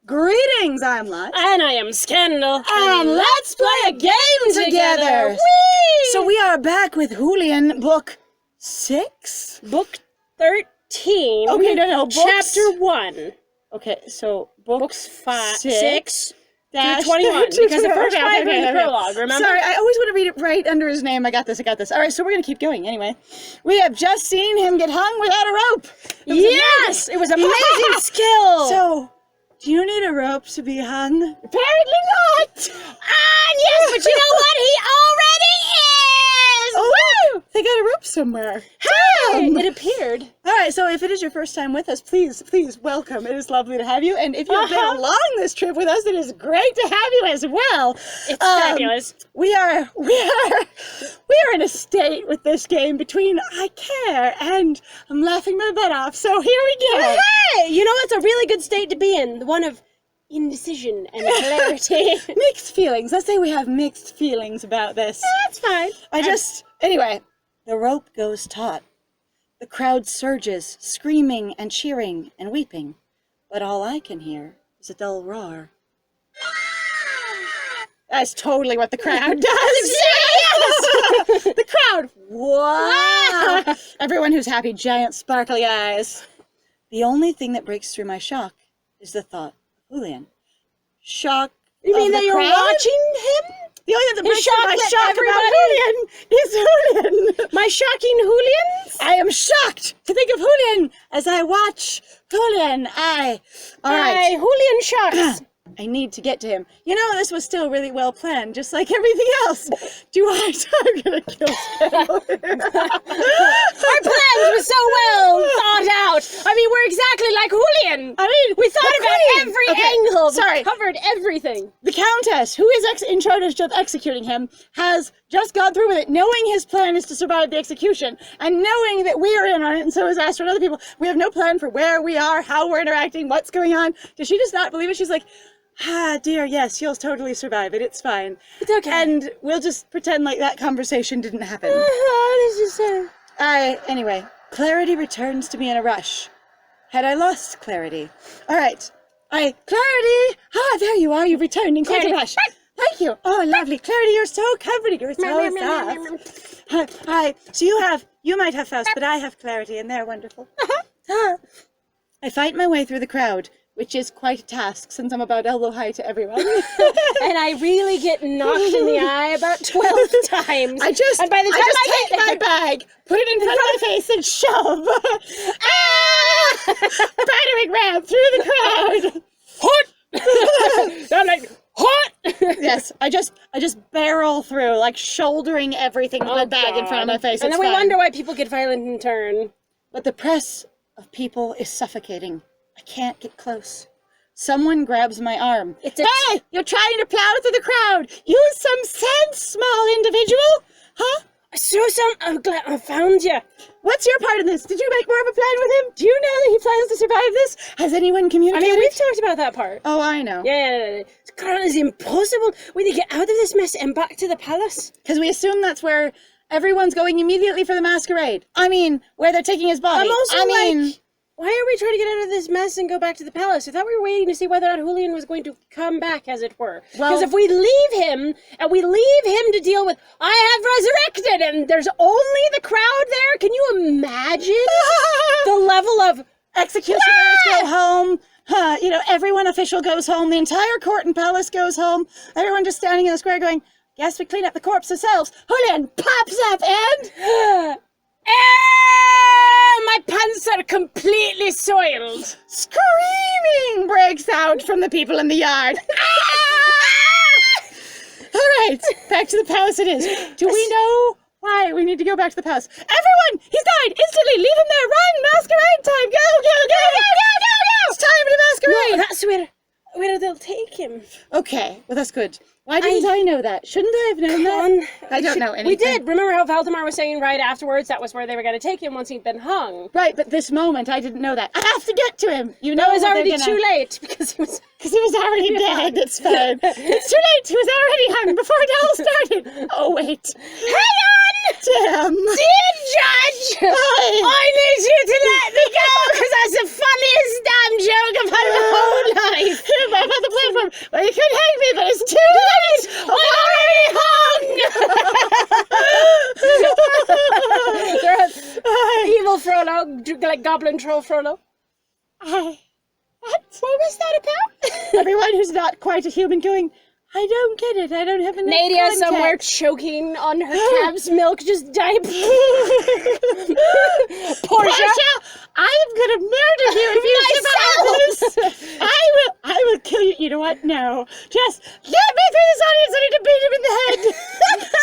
Greetings, I'm Lux. And I am Scandal. And let's play a game together. Whee! So we are back with Julian, book 6? Book 13. Okay, no, books. Chapter 1. Okay, so books 6 dash through 21. Because the first 5 are the prologue, remember? Sorry, I always want to read it right under his name. I got this. All right, so we're going to keep going anyway. We have just seen him get hung without a rope. It was amazing skill. So, do you need a rope to be hung? Apparently not. Yes, but you know what? He already is. Oh, Woo! they got a rope somewhere. Hey, it appeared. All right, so if it is your first time with us, please welcome. It is lovely to have you. And if you've been along this trip with us, it is great to have you as well. It's fabulous. We are in a state with this game between I care and I'm laughing my butt off. So here we go. Hey, you know it's a really good state to be in. The one of indecision and clarity. Mixed feelings. Let's say we have mixed feelings about this. That's fine. Anyway, the rope goes taut. The crowd surges, screaming and cheering and weeping. But all I can hear is a dull roar. That's totally what the crowd does. Yes! The crowd. Wow! Everyone who's happy, giant sparkly eyes. The only thing that breaks through my shock is the thought of Julian. Shock. You mean of that the you're crowd? watching him? The only thing that breaks shock through my that shock about Julian is Julian. My shocking Julians? I am shocked to think of Julian as I watch Julian. All right. Julian shocks. I need to get to him. You know, this was still really well planned, just like everything else. I'm gonna kill Scandal. Our plans were so well thought out. I mean, we're exactly like Julian. I mean, we thought the about queen. every Okay, angle. sorry. We covered everything. The Countess, who is in charge of executing him, has just gone through with it, knowing his plan is to survive the execution, and knowing that we are in on it, and so is Astrid and other people. We have no plan for where we are, how we're interacting, what's going on. Does she just not believe it? She's like, dear, yes, you'll totally survive it. It's fine. It's okay. And we'll just pretend like that conversation didn't happen. Anyway, clarity returns to me in a rush. Had I lost clarity? All right. Clarity! There you are. You've returned in quite a rush. Thank you. Oh, lovely. Clarity, you're so comforting. You're so soft. So you might have Faust, but I have clarity, and they're wonderful. I fight my way through the crowd, which is quite a task since I'm about elbow high to everyone. And I really get knocked in the eye about 12 times. And by the time I take my bag, put it in front of my face and shove. Battering ram through the crowd. Hot! I'm like, hot! Yes, I just barrel through, like shouldering everything with my bag in front of my face. And then we wonder why people get violent in turn. But the press of people is suffocating. I can't get close. Someone grabs my arm. Hey! You're trying to plow through the crowd! Use some sense, small individual! Huh? I'm glad I found you. What's your part in this? Did you make more of a plan with him? Do you know that he plans to survive this? Has anyone communicated? I mean, we've talked about that part. Oh, I know. Yeah. God, it's impossible. We need to get out of this mess and back to the palace. Because we assume that's where everyone's going immediately for the masquerade. I mean, where they're taking his body. I'm also why are we trying to get out of this mess and go back to the palace? I thought we were waiting to see whether or not Julian was going to come back, as it were. Because if we leave him, and we leave him to deal with, I have resurrected, and there's only the crowd there, can you imagine the level of executioners go home? Everyone official goes home. The entire court and palace goes home. Everyone just standing in the square going, guess we clean up the corpse ourselves. Julian pops up and... my pants are completely soiled. Screaming breaks out from the people in the yard. All right, back to the palace it is. Do we know why we need to go back to the palace? Everyone, he's died instantly. Leave him there. Run, masquerade time. Go. It's time for the masquerade. No, that's where they'll take him. Okay, well that's good. Why didn't I know that? Shouldn't I have known that? I don't know anything. We did. Remember how Valdemar was saying right afterwards that was where they were going to take him once he'd been hung? Right, but this moment I didn't know that. I have to get to him. You know, it was already too late because he was already dead. It's fine. It's too late. He was already hung before it all started. Oh wait. Hang on! Damn. Dear Judge, I need you to let me go because that's the funniest damn joke I've had in my whole life. goblin troll, Frollo. What? What was that about? Everyone who's not quite a human going, I don't get it. I don't have enough Nadia context. somewhere choking on her calf's milk, just dying. Portia, I am gonna murder you if you survive this. I will kill you. You know what? No. Just get me through this audience. I need to beat him in the head.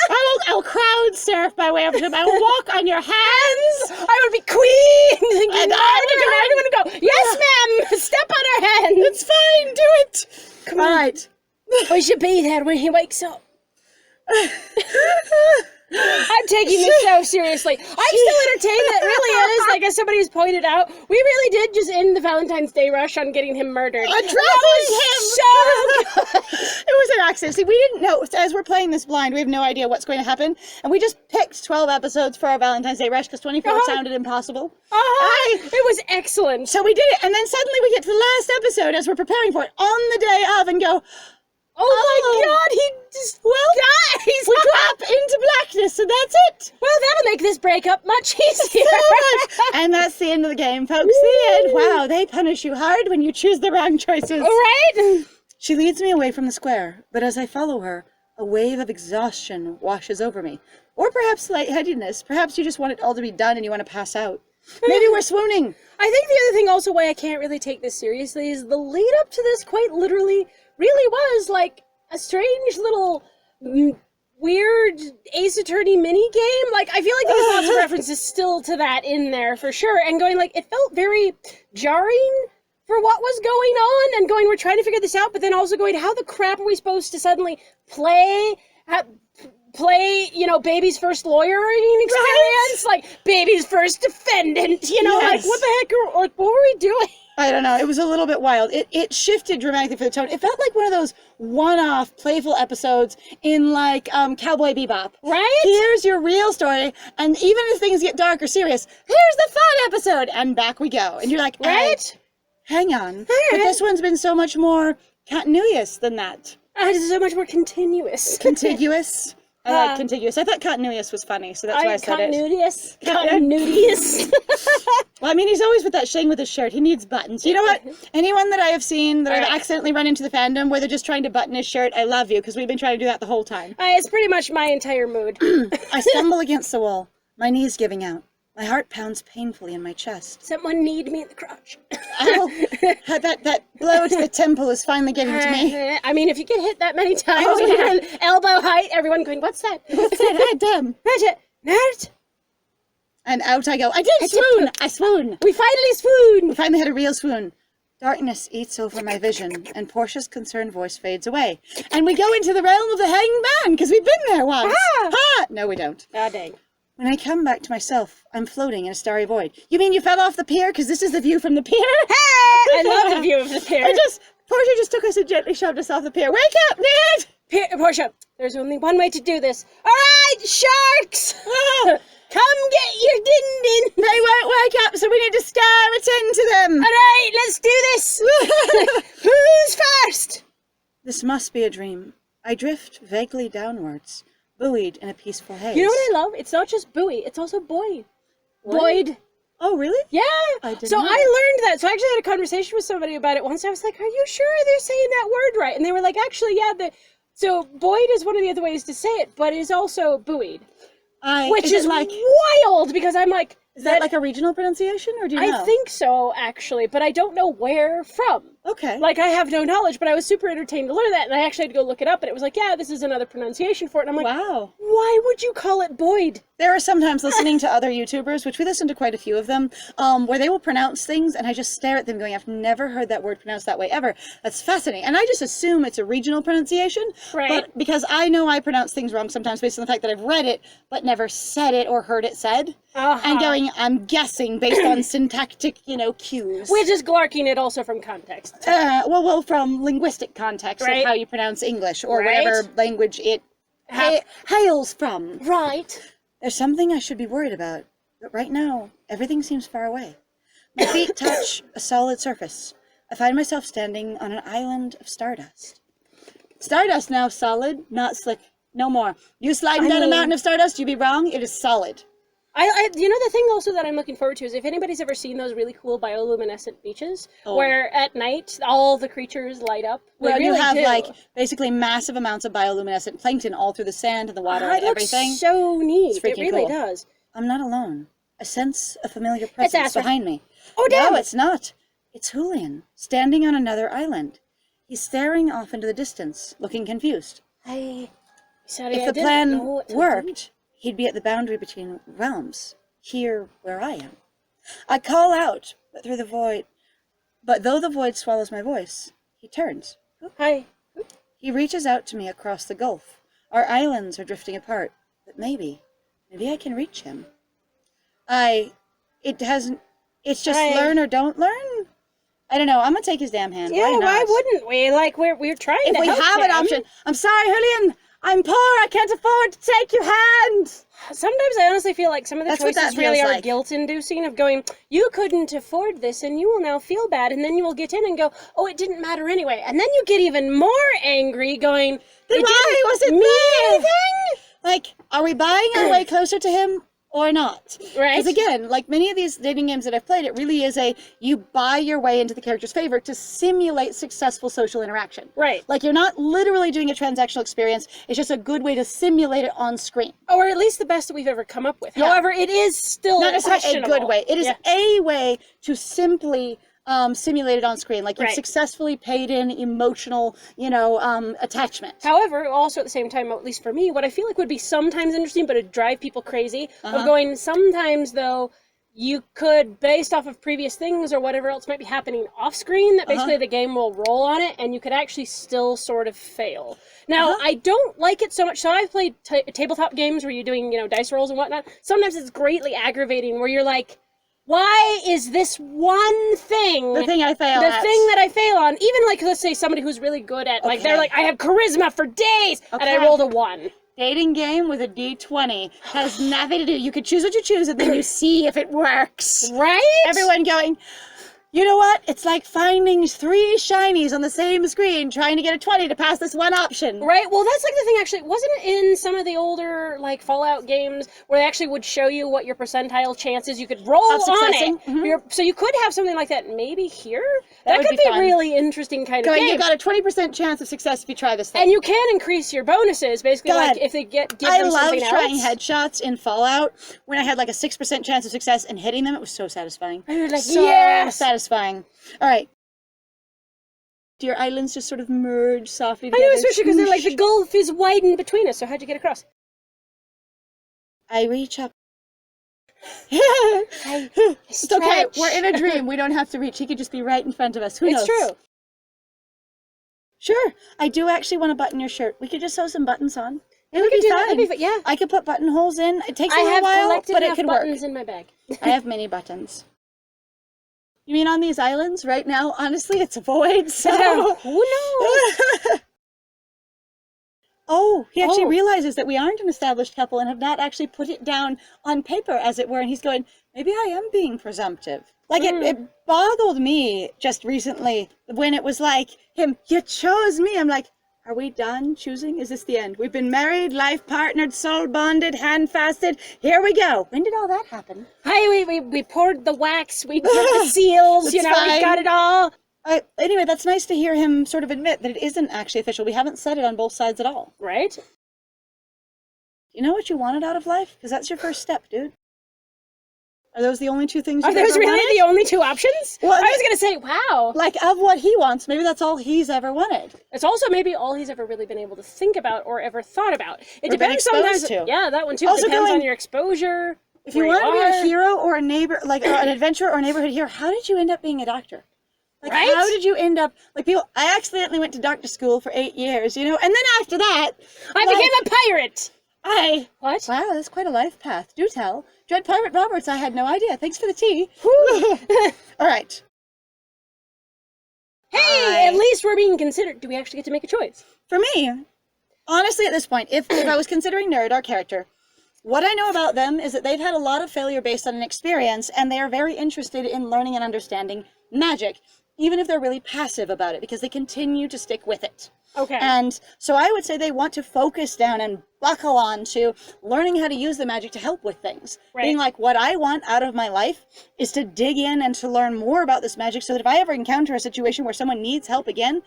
I will crowd surf my way up to him. I will walk on your hands. I would be queen. And I would go, yes, ma'am. Step on her hand. It's fine. Do it. Come All on. right. We should be there when he wakes up. I'm taking this so seriously. I'm still entertained. That really is, like as somebody has pointed out, we really did just end the Valentine's Day rush on getting him murdered. Dropping him. So good. It was an accident. See, we didn't know. As we're playing this blind, we have no idea what's going to happen. And we just picked 12 episodes for our Valentine's Day rush because 24 sounded impossible. It was excellent. So we did it. And then suddenly we get to the last episode as we're preparing for it on the day of and go, Oh my God, he just dies. We drop into blackness, so that's it. Well, that'll make this breakup much easier. So much. And that's the end of the game, folks. The end. Wow, they punish you hard when you choose the wrong choices. Right? She leads me away from the square, but as I follow her, a wave of exhaustion washes over me. Or perhaps lightheadedness. Perhaps you just want it all to be done and you want to pass out. Maybe we're swooning. I think the other thing also why I can't really take this seriously is the lead up to this quite literally really was like a strange little weird Ace Attorney mini game. Like I feel like there was lots of references still to that in there for sure, and going like it felt very jarring for what was going on, and going we're trying to figure this out, but then also going how the crap are we supposed to suddenly play, you know, baby's first lawyering experience, like baby's first defendant, you know, like what the heck what were we doing? I don't know. It was a little bit wild. It shifted dramatically for the tone. It felt like one of those one-off playful episodes in like Cowboy Bebop. Right? Here's your real story, and even if things get dark or serious, here's the fun episode, and back we go. And you're like, right? Hang on. But this one's been so much more continuous than that. It's so much more continuous. Contiguous? I like contiguous. I thought continuous was funny, so that's why I said it. Continuous. Well, I mean, he's always with that shame with his shirt. He needs buttons. You know what? Anyone that I have seen that I've accidentally run into the fandom where they're just trying to button his shirt, I love you, because we've been trying to do that the whole time. It's pretty much my entire mood. I stumble against the wall, my knees giving out. My heart pounds painfully in my chest. Someone need me in the crotch. Ow! That blow to the temple is finally getting to me. I mean, if you get hit that many times when you're at elbow height, everyone going, what's that? What's that? I damn. Nerd. And out I go. I did swoon! I swoon! We finally swooned! We finally had a real swoon. Darkness eats over my vision, and Portia's concerned voice fades away. And we go into the realm of the hanged man, because we've been there once. Ha! No, we don't. Ah, dang. When I come back to myself, I'm floating in a starry void. You mean you fell off the pier? Because this is the view from the pier? I love the view of the pier. Portia just took us and gently shoved us off the pier. Wake up, Ned! Portia, there's only one way to do this. All right, sharks! Come get your din-din. They won't wake up, so we need to stare into them. All right, let's do this. Who's first? This must be a dream. I drift vaguely downwards, buoyed in a peaceful haze. You know what I love? It's not just buoy, it's also Boyd. Boyd. Oh, really? Yeah. I learned that. So I actually had a conversation with somebody about it once. I was like, are you sure they're saying that word right? And they were like, actually, yeah. So Boyd is one of the other ways to say it, but is also buoyed. Which is like wild, because I'm like... Is that like a regional pronunciation, or do you know? I think so, actually, but I don't know where from. Okay. Like, I have no knowledge, but I was super entertained to learn that, and I actually had to go look it up, and it was like, yeah, this is another pronunciation for it. And I'm like, wow. Why would you call it Boyd? There are sometimes listening to other YouTubers, which we listen to quite a few of them, where they will pronounce things, and I just stare at them going, I've never heard that word pronounced that way ever. That's fascinating. And I just assume it's a regional pronunciation. Right. But because I know I pronounce things wrong sometimes based on the fact that I've read it, but never said it or heard it said. And going, I'm guessing based on syntactic, cues. We're just glarking it also from context. Well, from linguistic context right. of how you pronounce English or right. whatever language it hails from. Right. There's something I should be worried about, but right now, everything seems far away. My feet touch a solid surface. I find myself standing on an island of stardust. Stardust now solid, not slick. No more. You sliding down a mountain of stardust, you'd be wrong. It is solid. You know, the thing also that I'm looking forward to is if anybody's ever seen those really cool bioluminescent beaches where at night all the creatures light up. Well, you you have do. like basically massive amounts of bioluminescent plankton all through the sand and the water and everything. Looks so neat. It's It freaking really cool. does. I'm not alone. A sense of familiar presence Astrid. behind me. Oh, damn! No, it's not. It's Julian, standing on another island. He's staring off into the distance, looking confused. Sorry, If the plan worked, he'd be at the boundary between realms, here where I am. I call out, but through the void. But though the void swallows my voice, he turns. Hi. He reaches out to me across the gulf. Our islands are drifting apart, but maybe I can reach him. It's just learn or don't learn. I don't know. I'm gonna take his damn hand. Yeah, why not? why wouldn't we? Like, we're trying to help If we have an him. option. I'm sorry, Julian. I'm poor. I can't afford to take your hand. Sometimes I honestly feel like some of the That's what choices that really feels are like. guilt-inducing of going, you couldn't afford this and you will now feel bad, and then you will get in and go, oh, it didn't matter anyway. And then you get even more angry going, Then why was it me? Anything? Like, are we buying our way closer to him or not? Right. Because again, like many of these dating games that I've played, it really is you buy your way into the character's favor to simulate successful social interaction. Right. Like you're not literally doing a transactional experience. It's just a good way to simulate it on screen. Or at least the best that we've ever come up with. Yeah. However, it is still Not necessarily a questionable. good way. It is a way to simply simulate it on screen. Like you've Right. successfully paid in emotional, attachment. However, also at the same time, at least for me, what I feel like would be sometimes interesting, but it'd drive people crazy, of going, sometimes though, you could, based off of previous things or whatever else might be happening off screen, that basically the game will roll on it and you could actually still sort of fail. Now, I don't like it so much. So I've played tabletop games where you're doing, dice rolls and whatnot. Sometimes it's greatly aggravating where you're like, why is this one thing The thing I fail the at. thing that I fail on? Even like, let's say somebody who's really good at, like, they're like, I have charisma for days, and I rolled a 1. Dating game with a D20 has nothing to do. You could choose what you choose and then you see if it works. Right? Everyone going, you know what? It's like finding 3 shinies on the same screen trying to get a 20 to pass this one option. Right? Well, that's like the thing, actually. Wasn't it in some of the older, like, Fallout games where they actually would show you what your percentile chances you could roll on it? Mm-hmm. So you could have something like that maybe here? That would could be be fun. really interesting kind of Going, game. you got a 20% chance of success if you try this thing. And you can increase your bonuses, basically, God, like, if they give I them love something trying else. headshots in Fallout when I had like a 6% chance of success and hitting them. It was so satisfying. I was like, so yes! satisfying. All right. Do your islands just sort of merge softly I together? know, especially because they're like, the gulf is widened between us, so how'd you get across? I reach up. I It's okay. stretch. We're in a dream. We don't have to reach. He could just be right in front of us. Who knows? It's true. Sure. I do actually want to button your shirt. We could just sew some buttons on. It We would could be do that. fine. That'd be yeah. I could put buttonholes in. It takes a I little have while, collected but it enough could work. buttons in my bag. I have many buttons. You mean on these islands right now? Honestly, it's a void, so... Who knows? Oh, he actually Oh. realizes that we aren't an established couple and have not actually put it down on paper, as it were, and he's going, maybe I am being presumptive. Like, it boggled me just recently when it was like, you chose me. I'm like, are we done choosing? Is this the end? We've been married, life partnered, soul bonded, hand fasted. Here we go. When did all that happen? Hi, we poured the wax, we did the seals, It's we fine. got it all. Anyway, that's nice to hear him sort of admit that it isn't actually official. We haven't said it on both sides at all. Right? You know what you wanted out of life? Because that's your first step, dude. Are those the only 2 things Are you've those ever really wanted? the only 2 options? Well, I was going to say, wow. Like, of what he wants, maybe that's all he's ever wanted. It's also maybe all he's ever really been able to think about or ever thought about. It Or been depends sometimes. exposed to. Yeah, that one too. Also It depends going- on your exposure. If you where want to be are. a hero or a neighbor, like or an adventurer or a neighborhood hero, how did you end up being a doctor? Like, Right? how did you end up, like, people, I accidentally went to doctor school for 8 years, and then after that, I became a pirate. What? Wow, that's quite a life path. Do tell. Dread Pirate Roberts, I had no idea. Thanks for the tea. All right. Hey, at least we're being considered. Do we actually get to make a choice? For me, honestly, at this point, if I was considering Nerd, our character, what I know about them is that they've had a lot of failure based on an experience, and they are very interested in learning and understanding magic. even if they're really passive about it, because they continue to stick with it. Okay. And so I would say they want to focus down and buckle on to learning how to use the magic to help with things. Right. Being like, what I want out of my life is to dig in and to learn more about this magic so that if I ever encounter a situation where someone needs help again,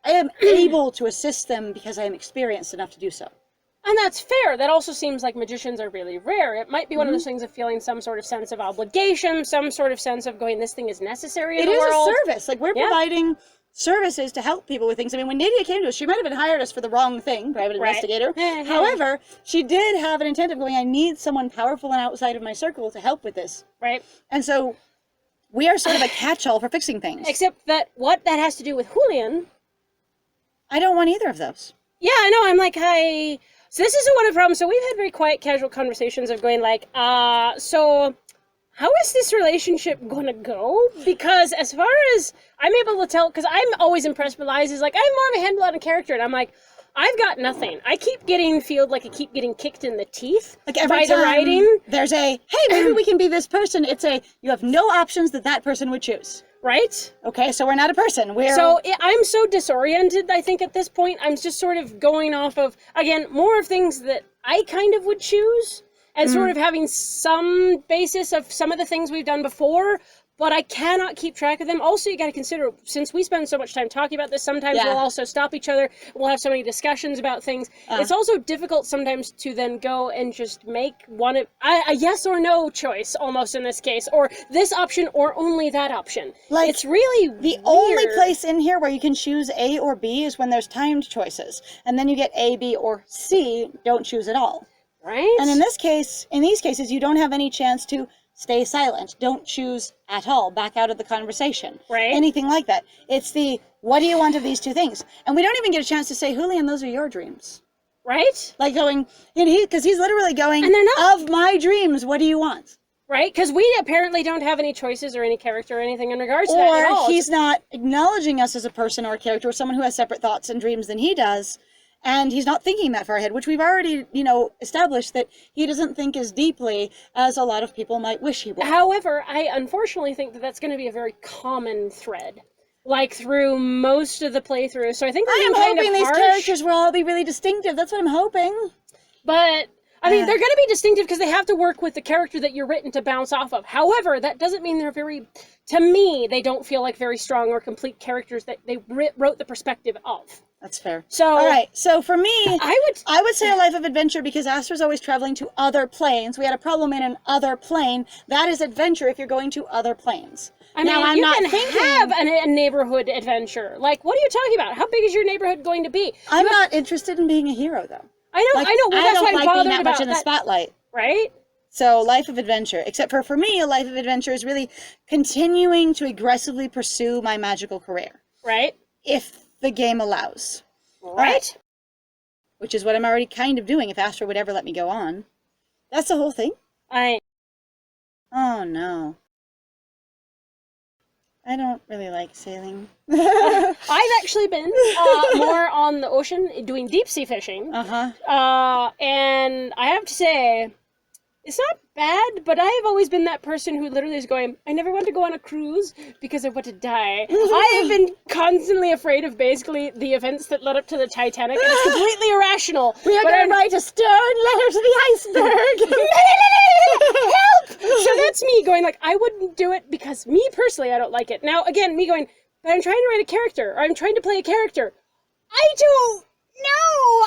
I am able to assist them because I am experienced enough to do so. And that's fair. That also seems like magicians are really rare. It might be one of those things of feeling some sort of sense of obligation, some sort of sense of going, this thing is necessary in the world. It is a service. Like, we're providing services to help people with things. I mean, when Nadia came to us, she might have been hired us for the wrong thing, private investigator. However, she did have an intent of going, I need someone powerful and outside of my circle to help with this. Right. And so we are sort of a catch-all for fixing things. Except that what that has to do with Julian... I don't want either of those. Yeah, I know. I'm like, So this is one of the problems. So we've had very quiet, casual conversations of going like, so how is this relationship going to go? Because as far as I'm able to tell, because I'm always impressed with Liza, is like, I'm more of a handle on a character. And I'm like, I've got nothing. I keep getting like I keep getting kicked in the teeth like every by time the writing. There's a, hey, maybe we can be this person. It's a, you have no options that person would choose. Right? Okay, so we're not a person. I'm so disoriented, I think, at this point. I'm just sort of going off of, again, more of things that I kind of would choose, and sort of having some basis of some of the things we've done before, but I cannot keep track of them. Also, you got to consider, since we spend so much time talking about this, sometimes we'll also stop each other. We'll have so many discussions about things. It's also difficult sometimes to then go and just make a yes or no choice, almost in this case, or this option or only that option. Like, it's really the weird. only place in here where you can choose A or B is when there's timed choices, and then you get A, B, or C. Don't choose at all. Right. And in these cases, you don't have any chance to stay silent. Don't choose at all. Back out of the conversation. Right. Anything like that. It's the, what do you want of these two things? And we don't even get a chance to say, Julian, those are your dreams. Right? Like going, because he's literally going, and they're not. Of my dreams, what do you want? Right? Because we apparently don't have any choices or any character or anything in regards to that at all. Or he's not acknowledging us as a person or a character or someone who has separate thoughts and dreams than he does. And he's not thinking that far ahead, which we've already, established that he doesn't think as deeply as a lot of people might wish he would. However, I unfortunately think that that's going to be a very common thread, like through most of the playthrough. So I think I am hoping these characters will all be really distinctive. That's what I'm hoping. But I mean, they're going to be distinctive because they have to work with the character that you're written to bounce off of. However, that doesn't mean they're to me, they don't feel like very strong or complete characters that they wrote the perspective of. That's fair. So, all right. So for me, I would say a life of adventure because Astra's always traveling to other planes. We had a problem in an other plane. That is adventure if you're going to other planes. I mean, I'm you not can thinking have a neighborhood adventure. Like, what are you talking about? How big is your neighborhood going to be? I'm not interested in being a hero, though. I know. Well, that's why I'm bothered being that much about in the spotlight. Right? So, life of adventure. Except for me, a life of adventure is really continuing to aggressively pursue my magical career. Right? If the game allows. Right? Which is what I'm already kind of doing if Astra would ever let me go on. That's the whole thing. Oh, no. I don't really like sailing. I've actually been more on the ocean doing deep sea fishing. And I have to say, it's not bad, but I have always been that person who literally is going, I never want to go on a cruise because I want to die. I have been constantly afraid of basically the events that led up to the Titanic, and it's completely irrational. We are going to write a stern letter to the iceberg. Help! So that's me going like, I wouldn't do it because me personally, I don't like it. Now, again, me going, but I'm trying to write a character, or I'm trying to play a character. I don't know.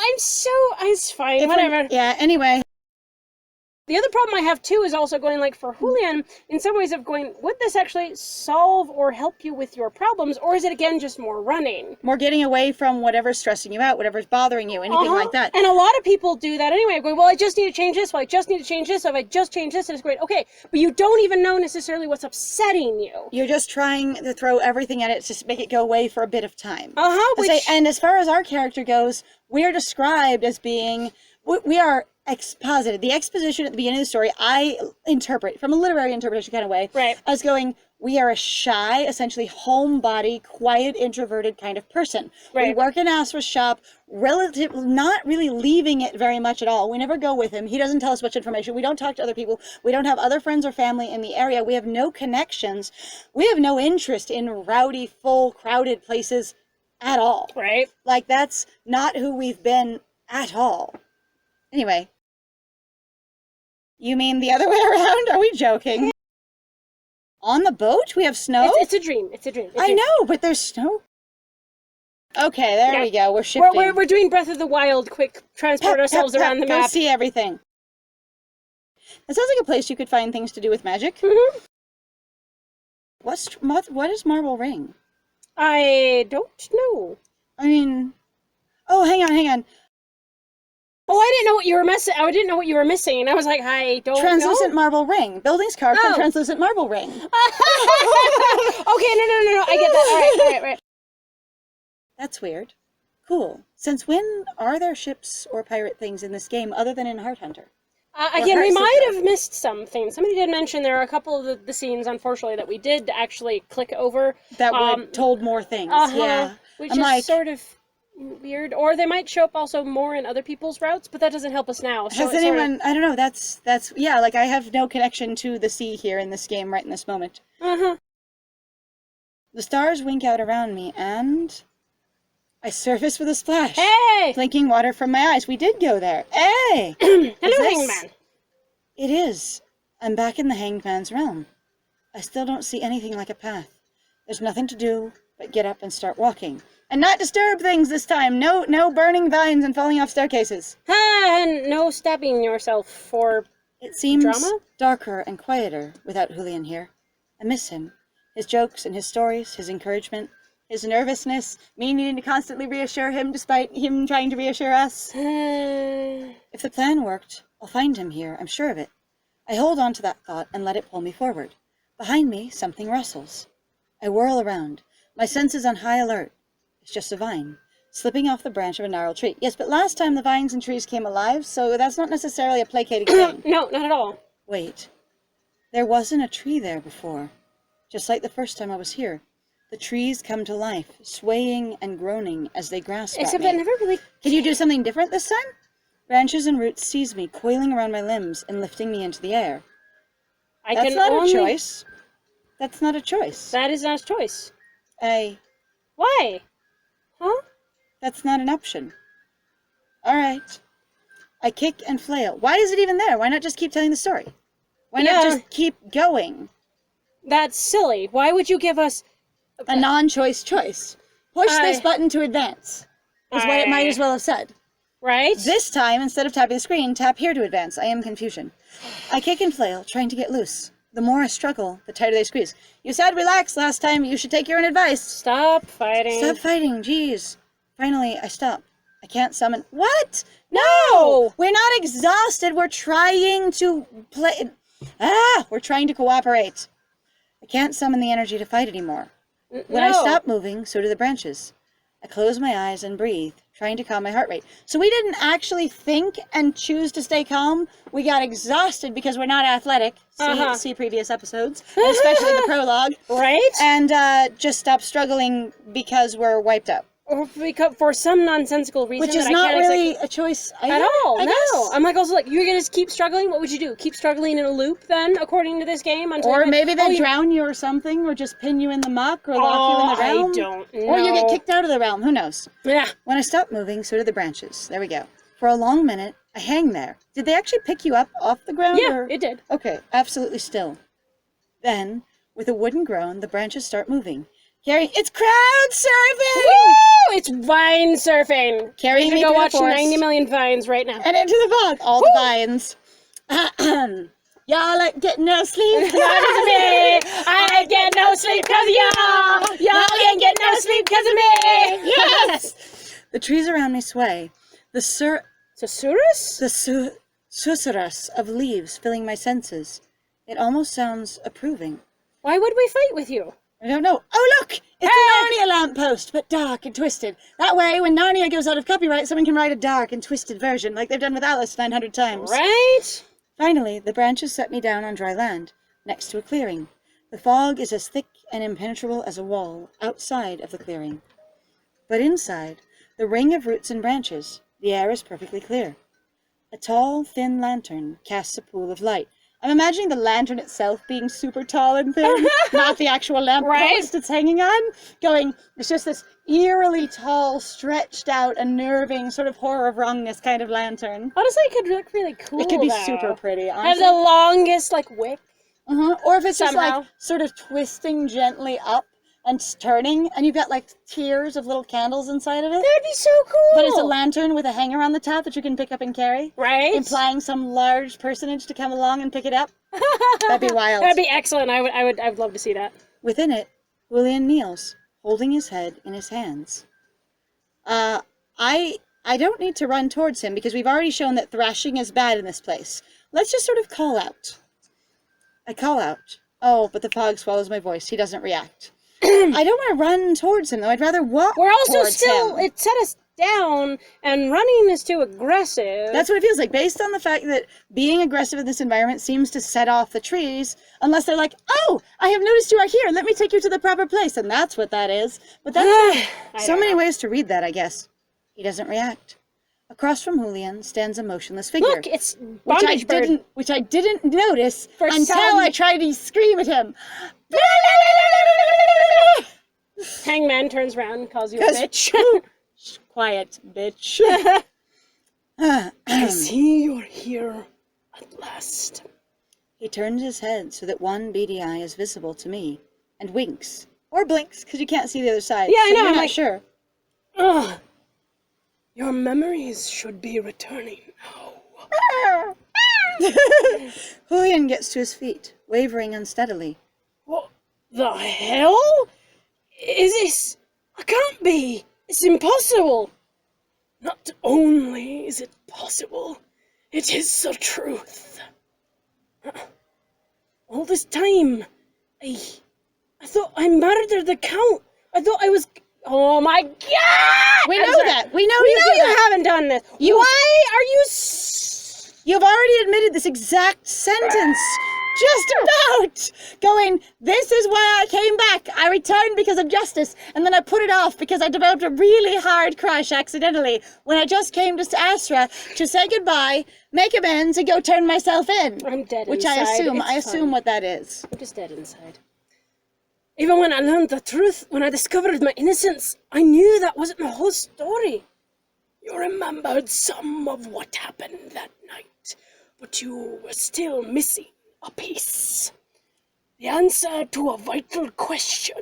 It's fine, whatever. Yeah, anyway. The other problem I have, too, is also going, like, for Julian, in some ways of going, would this actually solve or help you with your problems, or is it, again, just more running? More getting away from whatever's stressing you out, whatever's bothering you, anything like that. And a lot of people do that anyway, going, well, I just need to change this, I just need to change this, if I just change this, and it's great. Okay, but you don't even know necessarily what's upsetting you. You're just trying to throw everything at it to make it go away for a bit of time. And as far as our character goes, we're described as being, we are exposited. The exposition at the beginning of the story, I interpret, from a literary interpretation kind of way, right, as going, we are a shy, essentially homebody, quiet, introverted kind of person. Right. We work in Asra's shop, not really leaving it very much at all. We never go with him. He doesn't tell us much information. We don't talk to other people. We don't have other friends or family in the area. We have no connections. We have no interest in rowdy, full, crowded places at all. Right. Like, that's not who we've been at all. Anyway. You mean the other way around? Are we joking? On the boat? We have snow? It's a dream. It's a dream. I know, but there's snow. Okay, there we go. We're shifting. We're doing Breath of the Wild. Quick, transport ourselves around the map. Go see everything. It sounds like a place you could find things to do with magic. Mm-hmm. What is Marble Ring? I don't know. I mean... Oh, hang on. Oh, I didn't know what you were missing. I didn't know what you were missing, and I was like, I don't Translucent know. marble ring. Buildings carved from translucent marble ring. Okay, no. I get that. All right. That's weird. Cool. Since when are there ships or pirate things in this game other than in Heart Hunter? Again, we might have missed something. Somebody did mention there are a couple of the scenes, unfortunately, that we did actually click over. That were told more things, yeah. Which is sort of weird. Or they might show up also more in other people's routes, but that doesn't help us now. So has anyone, I don't know, that's, yeah, like I have no connection to the sea here in this game right in this moment. Uh-huh. The stars wink out around me, and I surface with a splash. Hey! Blinking water from my eyes. We did go there. Hey! Hello, Hangman. It is. I'm back in the Hangman's realm. I still don't see anything like a path. There's nothing to do but get up and start walking. And not disturb things this time. No burning vines and falling off staircases. And no stabbing yourself for It seems drama? darker and quieter without Julian here. I miss him. His jokes and his stories, his encouragement, his nervousness, me needing to constantly reassure him despite him trying to reassure us. If the plan worked, I'll find him here, I'm sure of it. I hold on to that thought and let it pull me forward. Behind me, something rustles. I whirl around, my senses on high alert. It's just a vine, slipping off the branch of a gnarled tree. Yes, but last time the vines and trees came alive, so that's not necessarily a placating thing. No, not at all. Wait. There wasn't a tree there before. Just like the first time I was here. The trees come to life, swaying and groaning as they grasp Except at me. I never really... Can you do something different this time? Branches and roots seize me, coiling around my limbs and lifting me into the air. That's not a choice. That's not a choice. That is not a choice. Why? Huh? That's not an option. All right. I kick and flail. Why is it even there? Why not just keep telling the story? Why not just keep going? That's silly. Why would you give us... A non-choice choice. Push this button to advance, is what it might as well have said. Right? This time, instead of tapping the screen, tap here to advance. I am confusion. I kick and flail, trying to get loose. The more I struggle, the tighter they squeeze. You said relax last time. You should take your own advice. Stop fighting. Stop fighting, jeez. Finally, I stop. I can't summon... What? No! We're not exhausted. We're trying to play... We're trying to cooperate. I can't summon the energy to fight anymore. When I stop moving, so do the branches. I close my eyes and breathe, trying to calm my heart rate. So we didn't actually think and choose to stay calm. We got exhausted because we're not athletic. See previous episodes, especially the prologue. Right? And just stop struggling because we're wiped out. Or because for some nonsensical reason Which is not really a choice at all. No. I'm like, also like, you're going to keep struggling? What would you do? Keep struggling in a loop then, according to this game? Until or maybe they drown you or something, or just pin you in the muck, or lock you in the realm. I don't know. Or you get kicked out of the realm. Who knows? Yeah. When I stop moving, so do the branches. There we go. For a long minute, I hang there. Did they actually pick you up off the ground? Yeah, it did. Okay, absolutely still. Then, with a wooden groan, the branches start moving. Carrie, it's crowd surfing! Woo! It's vine surfing. Carrying me go through watch the forest 90 million vines right now. and into the fog. All the vines. Y'all ain't getting no sleep. That is me. I ain't getting no sleep because of y'all. Y'all ain't getting no sleep because of me. Yes. The trees around me sway. The susurrus of leaves filling my senses. It almost sounds approving. Why would we fight with you? I don't know. Oh, look! It's a Narnia lamppost, but dark and twisted. That way, when Narnia goes out of copyright, someone can write a dark and twisted version, like they've done with Alice 900 times. Right? Finally, the branches set me down on dry land, next to a clearing. The fog is as thick and impenetrable as a wall outside of the clearing. But inside, the ring of roots and branches, the air is perfectly clear. A tall, thin lantern casts a pool of light. I'm imagining the lantern itself being super tall and thin, not the actual lamp post it's hanging on. It's just this eerily tall, stretched out, unnerving, sort of horror of wrongness kind of lantern. Honestly, it could look really cool. It could be super pretty, honestly. Have the longest, like, wick. Or if it's just, Somehow. like, sort of twisting gently up and turning, and you've got, like, tiers of little candles inside of it. That'd be so cool. But it's a lantern with a hanger on the top that you can pick up and carry. Right? Implying some large personage to come along and pick it up. That'd be wild. That'd be excellent. I'd love to see that. Within it, Julian kneels, holding his head in his hands. I don't need to run towards him because we've already shown that thrashing is bad in this place. Let's just sort of call out. I call out. Oh, but the fog swallows my voice. He doesn't react. I don't want to run towards him, though. I'd rather walk We're also towards still, him. it set us down, and running is too aggressive. That's what it feels like, based on the fact that being aggressive in this environment seems to set off the trees, unless they're like, oh, I have noticed you are here, let me take you to the proper place, and that's what that is. But that's so many ways to read that, I guess. He doesn't react. Across from Julian stands a motionless figure. Look, it's Bondage Bird. Which I didn't notice until some- I tried to scream at him. Hangman turns around and calls you a bitch. Quiet, bitch. I see you're here at last. He turns his head so that one beady eye is visible to me, and winks. Or blinks, because you can't see the other side. Yeah, I so know, you're I'm not like- sure. Ugh. Your memories should be returning now. Julian gets to his feet, wavering unsteadily. What the hell? Is this? I can't be. It's impossible. Not only is it possible, it is the truth. All this time, I thought I murdered the Count. I thought I was... Oh my God! We I'm know sorry. that. We know We you know did you that. haven't done this. You- Why are you... You've already admitted this exact sentence. Just about. Going, this is why I came back. I returned because of justice. And then I put it off because I developed a really hard crush accidentally when I just came to Astra to say goodbye, make amends, and go turn myself in. I'm dead Which inside. I It's assume fine. what that is. I'm just dead inside. Even when I learned the truth, when I discovered my innocence, I knew that wasn't the whole story. You remembered some of what happened that night, but you were still missing a piece. The answer to a vital question.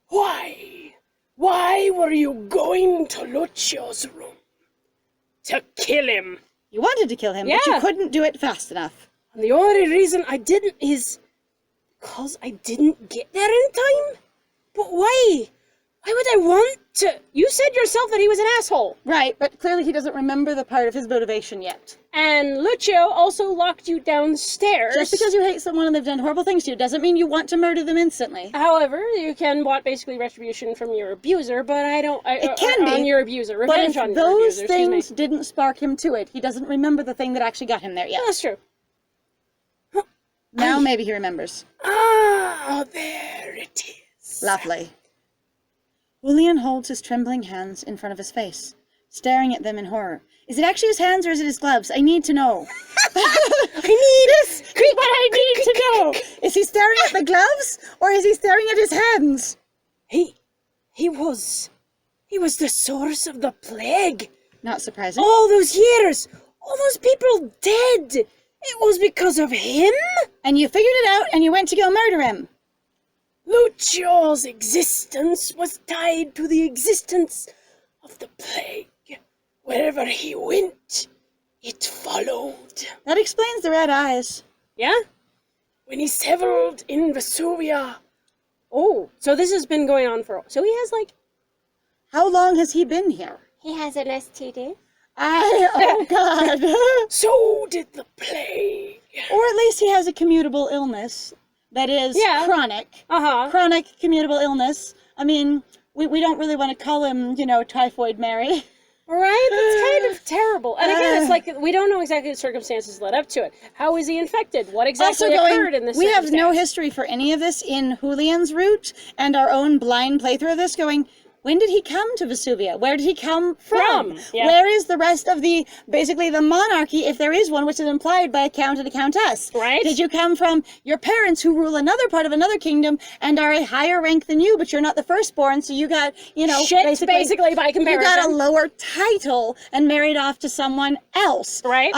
Why? Why were you going to Lucio's room? To kill him. You wanted to kill him, but Yeah. you couldn't do it fast enough. And the only reason I didn't is because I didn't get there in time? But why? Why would I want to? You said yourself that he was an asshole. Right, but clearly he doesn't remember the part of his motivation yet. And Lucio also locked you downstairs. Just because you hate someone and they've done horrible things to you doesn't mean you want to murder them instantly. However, you can want basically retribution from your abuser, but It can be. on your abuser. But Revenge if on your those abuser, things excuse me. didn't spark him to it, he doesn't remember the thing that actually got him there yet. That's true. Now maybe he remembers. Ah, there it is. Lovely. Julian holds his trembling hands in front of his face, staring at them in horror. Is it actually his hands or is it his gloves? I need to know. I need This is what I need to know. Is he staring at the gloves or is he staring at his hands? He was the source of the plague. Not surprising. All those years, all those people dead. It was because of him? And you figured it out and you went to go murder him. Lucio's existence was tied to the existence of the plague. Wherever he went, it followed. That explains the red eyes. Yeah? When he settled in Vesuvia. Oh, so this has been going on so he has How long has he been here? he has an STD. Oh God. So did the plague. Or at least he has a commutable illness that is chronic. Uh-huh. Chronic commutable illness. I mean, we don't really want to call him, Typhoid Mary. Right? That's kind of terrible. And again, it's like we don't know exactly the circumstances led up to it. How is he infected? What exactly occurred in this We have no circumstance? history for any of this in Julian's route and our own blind playthrough of this going, when did he come to Vesuvia? Where did he come from? Yeah. Where is the rest of basically the monarchy, if there is one, which is implied by a count and a countess? Right. Did you come from your parents who rule another part of another kingdom and are a higher rank than you, but you're not the firstborn, so you got, Shit, basically by comparison. You got a lower title and married off to someone else. Right.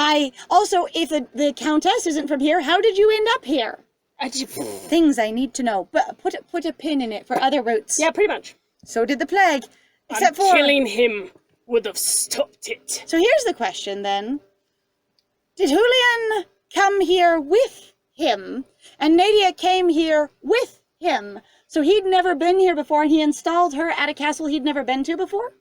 If the countess isn't from here, how did you end up here? Things I need to know, but put a pin in it for other routes. Yeah, pretty much. So did the plague, except for killing him would have stopped it. So here's the question then: did Julian come here with him, and Nadia came here with him? So he'd never been here before, and he installed her at a castle he'd never been to before.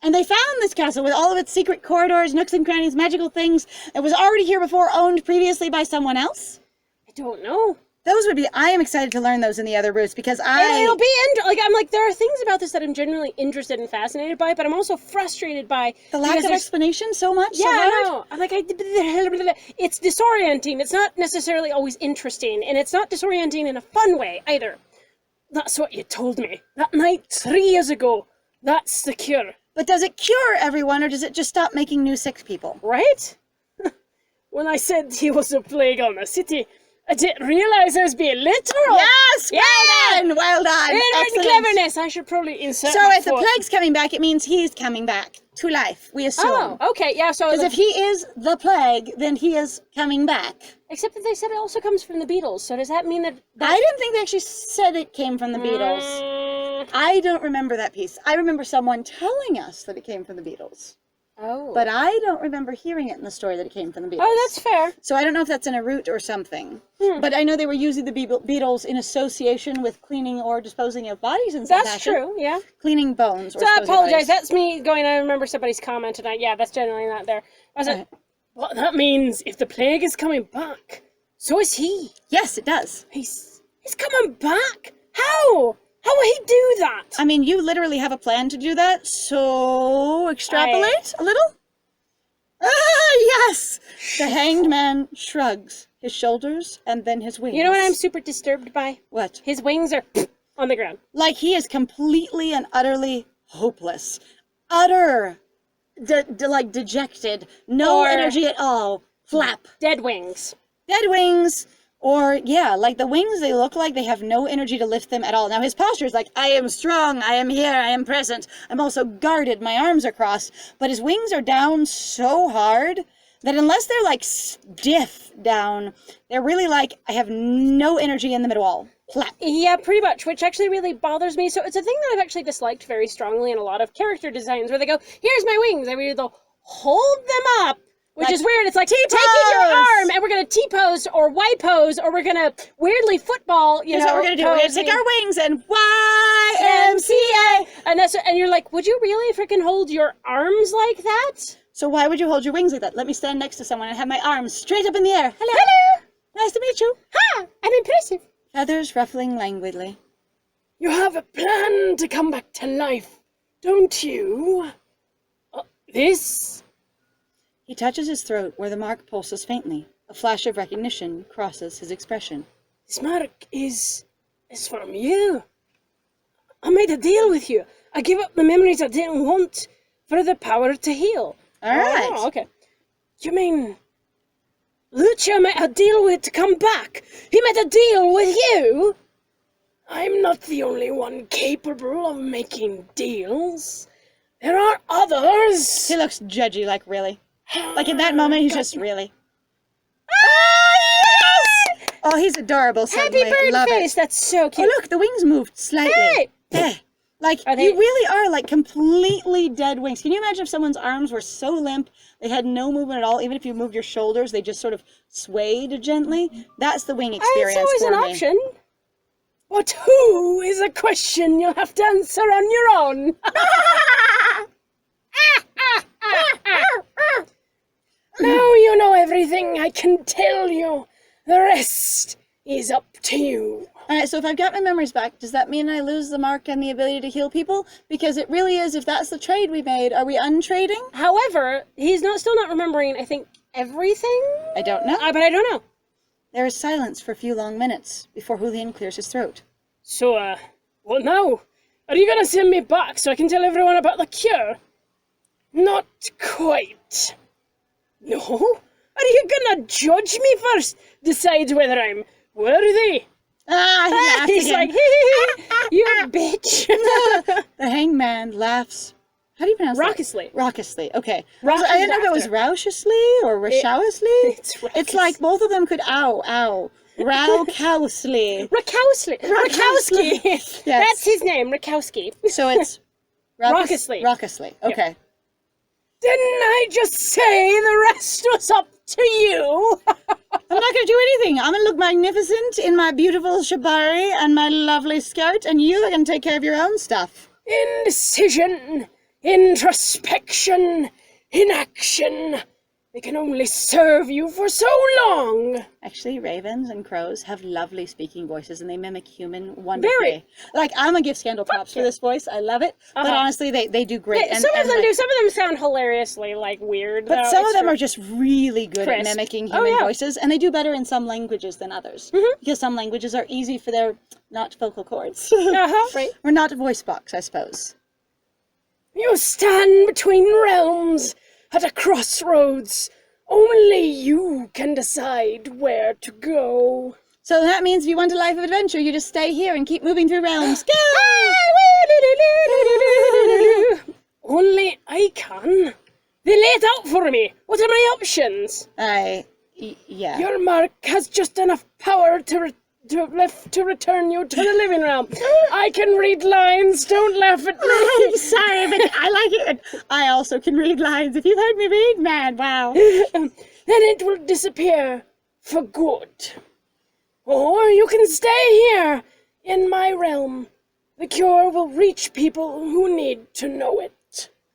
And they found this castle with all of its secret corridors, nooks and crannies, magical things. It was already here before, owned previously by someone else. I don't know. I am excited to learn those in the other routes because It'll be there are things about this that I'm genuinely interested and fascinated by, but I'm also frustrated by the lack of explanation so much. Yeah, so hard. I know. I'm like, it's disorienting. It's not necessarily always interesting, and it's not disorienting in a fun way either. That's what you told me that night 3 years ago. That's the cure. But does it cure everyone, or does it just stop making new sick people? Right? When I said he was a plague on the city, I didn't realize I was being literal. Yes! Well done! Excellent. Cleverness. I should probably insert So my if the foot. plague's coming back, it means he's coming back to life, we assume. Oh, okay, yeah, so... Because if he is the plague, then he is coming back. Except that they said it also comes from the Beatles, so does that mean that... I didn't think they actually said it came from the Beatles. I don't remember that piece. I remember someone telling us that it came from the Beatles. Oh. But I don't remember hearing it in the story that it came from the Beatles. Oh, that's fair. So I don't know if that's in a route or something. But I know they were using the Beatles in association with cleaning or disposing of bodies in some That's fashion. true, yeah. Cleaning bones or So I disposing of apologize. bodies. That's me going, I remember somebody's comment tonight. Yeah, that's generally not there. I was like, well, that means if the plague is coming back, so is he. Yes, it does. He's coming back? How? How will he do that? I mean, you literally have a plan to do that, so extrapolate a little? Ah, yes! The hanged man shrugs his shoulders and then his wings. You know what I'm super disturbed by? What? His wings are on the ground. Like he is completely and utterly hopeless. Utter, dejected. No Or- energy at all. Flap. Dead wings. Dead wings. Or, yeah, like the wings, they look like they have no energy to lift them at all. Now, his posture is like, I am strong, I am here, I am present. I'm also guarded, my arms are crossed. But his wings are down so hard that unless they're, like, stiff down, they're really like, I have no energy in them at all. Flap. Yeah, pretty much, which actually really bothers me. So it's a thing that I've actually disliked very strongly in a lot of character designs, where they go, here's my wings, and we go, hold them up. Which is weird. It's like, taking your arm, and we're going to T-pose, or Y-pose, or we're going to weirdly football, Here's what we're going to do. We're going to take our wings and YMCA. And you're like, would you really freaking hold your arms like that? So why would you hold your wings like that? Let me stand next to someone and have my arms straight up in the air. Hello. Hello. Nice to meet you. Ha! I'm impressive. Feathers ruffling languidly. You have a plan to come back to life, don't you? This... He touches his throat where the mark pulses faintly. A flash of recognition crosses his expression. This mark is from you. I made a deal with you. I give up the memories I didn't want for the power to heal. All right. Oh, okay. You mean Lucia made a deal with to come back? He made a deal with you? I'm not the only one capable of making deals. There are others. He looks judgy, like really. Like in that moment, he's just really. Yes! Oh, he's adorable suddenly. Happy bird Love face. it. That's so cute. Oh, look, the wings moved slightly. Hey! Like, Are they- you really are, like, completely dead wings. Can you imagine if someone's arms were so limp, they had no movement at all, even if you moved your shoulders, they just sort of swayed gently? That's the wing experience It's always for an me. option. But who is a question you'll have to answer on your own. Now you know everything I can tell you. The rest is up to you. Alright, so if I've got my memories back, does that mean I lose the mark and the ability to heal people? Because it really is, if that's the trade we made, are we untrading? However, he's still not remembering, I think, everything? I don't know. But I don't know. There is silence for a few long minutes before Julian clears his throat. So, what now? Are you gonna send me back so I can tell everyone about the cure? Not quite. No? Are you gonna judge me first? Decide whether I'm worthy? He laughed He's again. like, you bitch. The hangman laughs. How do you pronounce Raucously. that? Raucously. Okay. Raucous I didn't know if it was raucously or raucously. It's raucous. It's like both of them could ow. Raucously. Rakowski. Yes. That's his name, Rakowski. So it's Raucously. Raucously. Okay. Didn't I just say the rest was up to you? I'm not going to do anything. I'm going to look magnificent in my beautiful shibari and my lovely skirt, and you are going to take care of your own stuff. Indecision, introspection, inaction. They can only serve you for so long. Actually, ravens and crows have lovely speaking voices, and they mimic human wonderfully. Very. Like, I'm going to give Scandal props for this voice. I love it. But honestly, they do great. Some of them do. Some of them sound hilariously, weird. But though. some It's of them true. are just really good Crisp. at mimicking Oh, human yeah. voices, and they do better in some languages than others. Mm-hmm. Because some languages are easy for their not vocal cords. Right. Or not voice box, I suppose. You stand between realms at a crossroads. Only you can decide where to go. So that means if you want a life of adventure, you just stay here and keep moving through realms. Go! Only I can. They lay it out for me. What are my options? Yeah. Your mark has just enough power to return you to the living realm. I can read lines. Don't laugh at me. I'm sorry, but I like it. I also can read lines. If you've heard me read, man, wow. Then it will disappear for good. Or you can stay here in my realm. The cure will reach people who need to know it.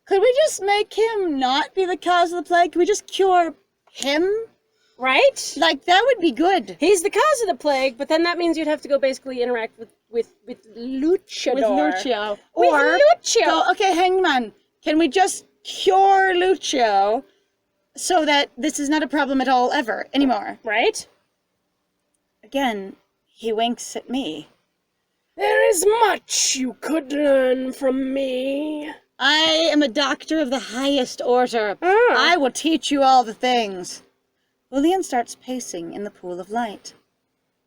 Could we just make him not be the cause of the plague? Could we just cure him? Right? Like, that would be good. He's the cause of the plague, but then that means you'd have to go basically interact with Luchador. With Lucio. With Or Lucio. go, okay, Hangman, can we just cure Lucio so that this is not a problem at all ever anymore? Right? Again, he winks at me. There is much you could learn from me. I am a doctor of the highest order. Ah. I will teach you all the things. Julian starts pacing in the pool of light.